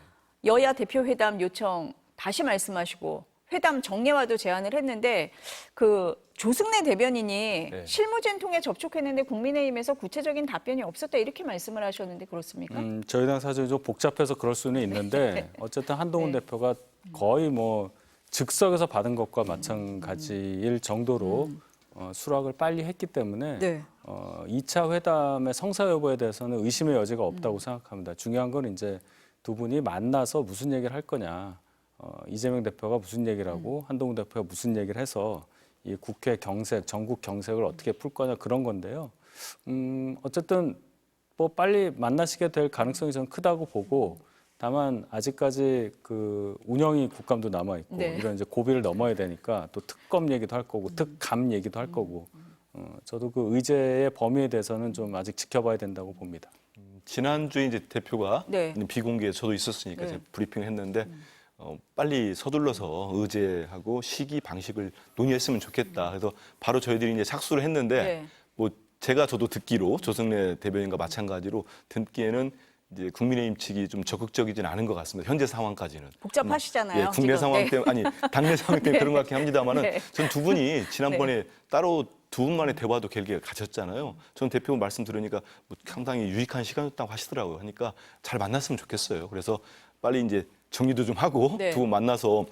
여야 대표회담 요청 다시 말씀하시고 회담 정례화도 제안을 했는데 그 조승래 대변인이 네. 실무진 통해 접촉했는데 국민의힘에서 구체적인 답변이 없었다 이렇게 말씀을 하셨는데 그렇습니까? 저희 당 사정이 좀 복잡해서 그럴 수는 있는데 어쨌든 한동훈 네. 대표가 거의 뭐 즉석에서 받은 것과 마찬가지일 정도로 수락을 빨리 했기 때문에 네. 2차 회담의 성사 여부에 대해서는 의심의 여지가 없다고 생각합니다. 중요한 건 이제 두 분이 만나서 무슨 얘기를 할 거냐. 이재명 대표가 무슨 얘기를 하고 한동훈 대표가 무슨 얘기를 해서 이 국회 경색, 전국 경색을 어떻게 풀 거냐 그런 건데요. 어쨌든 뭐 빨리 만나시게 될 가능성이 저는 크다고 보고 다만 아직까지 그 운영위 국감도 남아 있고 네. 이런 이제 고비를 넘어야 되니까 또 특검 얘기도 할 거고 특감 얘기도 할 거고 저도 그 의제의 범위에 대해서는 좀 아직 지켜봐야 된다고 봅니다. 지난주에 이제 대표가 네. 비공개에 저도 있었으니까 네. 제가 브리핑을 했는데 빨리 서둘러서 의제하고 시기 방식을 논의했으면 좋겠다. 그래서 바로 저희들이 이제 착수를 했는데 네. 뭐 제가 저도 듣기로 조승래 대변인과 마찬가지로 듣기에는 이제 국민의힘 측이 좀 적극적이진 않은 것 같습니다. 현재 상황까지는. 복잡하시잖아요. 예, 국내 지금. 상황 네. 때문에 아니 당내 상황 때문에 그런 것 같긴 합니다만은 네. 전 두 분이 지난번에 따로 두 분만의 대화도 길게 가졌잖아요. 전 대표 말씀 들으니까 뭐 상당히 유익한 시간이었다고 하시더라고요. 하니까 잘 만났으면 좋겠어요. 그래서 빨리 이제 정리도 좀 하고 네. 두 분 만나서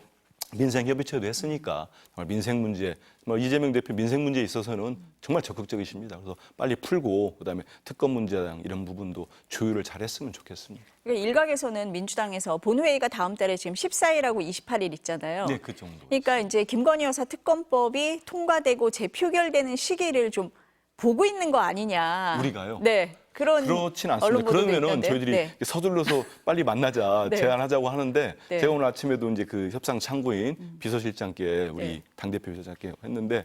민생협의체도 했으니까 정말 민생 문제, 이재명 대표 민생 문제에 있어서는 정말 적극적이십니다. 그래서 빨리 풀고 그다음에 특검 문제랑 이런 부분도 조율을 잘했으면 좋겠습니다. 그러니까 일각에서는 민주당에서 본회의가 다음 달에 지금 14일하고 28일 있잖아요. 네, 그 정도. 그러니까 이제 김건희 여사 특검법이 통과되고 재표결되는 시기를 좀 보고 있는 거 아니냐. 우리가요? 네. 그렇진 않습니다. 언론 보도도 그러면은 있던데요. 저희들이 네. 서둘러서 빨리 만나자 네. 제안하자고 하는데 네. 제가 오늘 아침에도 이제 그 협상 참고인 비서실장께 우리 네. 당대표 비서실장께 했는데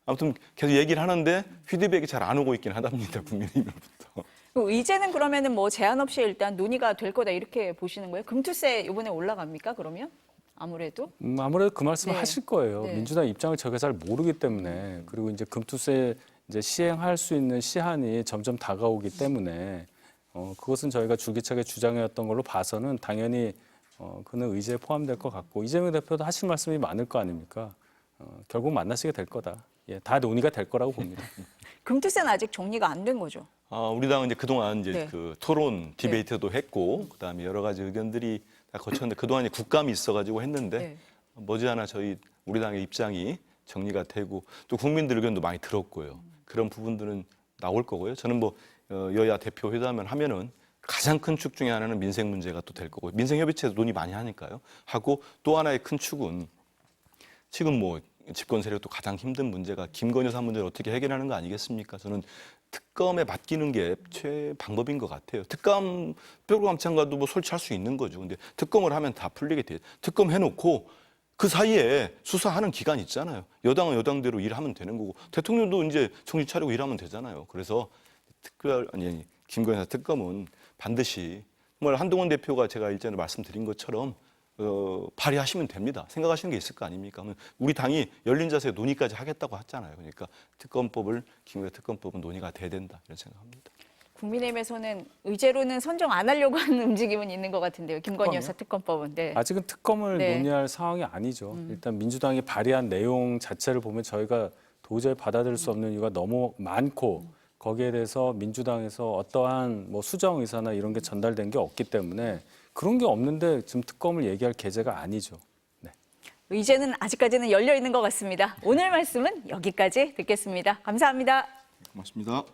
아무튼 계속 얘기를 하는데 피드백이 잘 안 오고 있긴 하답니다. 국민의힘으로부터. 의제는 그러면은 뭐 제한 없이 일단 논의가 될 거다 이렇게 보시는 거예요? 금투세 이번에 올라갑니까? 그러면 아무래도 아무래도 그 말씀을 네. 하실 거예요. 네. 민주당 입장을 저희가 잘 모르기 때문에 그리고 이제 금투세 이제 시행할 수 있는 시한이 점점 다가오기 때문에 그것은 저희가 줄기차게 주장해왔던 걸로 봐서는 당연히 그는 의제에 포함될 것 같고 이재명 대표도 하실 말씀이 많을 거 아닙니까? 결국 만나시게 될 거다. 예, 다 논의가 될 거라고 봅니다. 금투세는 아직 정리가 안 된 거죠. 우리 당은 이제 그동안 이제 네. 그 토론 디베이트도 했고 그다음에 여러 가지 의견들이 다 거쳤는데 그동안 국감이 있어가지고 했는데 네. 머지않아 우리 당의 입장이 정리가 되고 또 국민들 의견도 많이 들었고요. 그런 부분들은 나올 거고요. 저는 뭐 여야 대표 회담을 하면은 가장 큰 축 중에 하나는 민생 문제가 또 될 거고 민생협의체에서 논의 많이 하니까요. 하고 또 하나의 큰 축은 지금 뭐 집권 세력도 가장 힘든 문제가 김건희 여사 문제를 어떻게 해결하는 거 아니겠습니까? 저는 특검에 맡기는 게 방법인 것 같아요. 특검 뼈감찰과도 뭐 설치할 수 있는 거죠. 근데 특검을 하면 다 풀리게 돼요. 특검 해놓고 그 사이에 수사하는 기간 있잖아요. 여당은 여당대로 일하면 되는 거고 대통령도 이제 정신 차리고 일하면 되잖아요. 그래서 김건희 여사 특검은 반드시 정말 한동훈 대표가 제가 일전에 말씀드린 것처럼 발의하시면 됩니다. 생각하시는 게 있을 거 아닙니까? 그러면 우리 당이 열린 자세에 논의까지 하겠다고 했잖아요. 그러니까 김건희 특검법은 논의가 돼야 된다 이런 생각합니다. 국민의힘에서는 의제로는 선정 안 하려고 하는 움직임은 있는 것 같은데요. 김건희 특검이요? 여사 특검법은. 네. 아직은 특검을 네. 논의할 상황이 아니죠. 일단 민주당이 발의한 내용 자체를 보면 저희가 도저히 받아들일 수 없는 이유가 너무 많고 거기에 대해서 민주당에서 어떠한 뭐 수정 의사나 이런 게 전달된 게 없기 때문에 그런 게 없는데 지금 특검을 얘기할 계제가 아니죠. 네. 의제는 아직까지는 열려 있는 것 같습니다. 오늘 말씀은 여기까지 듣겠습니다. 감사합니다. 고맙습니다.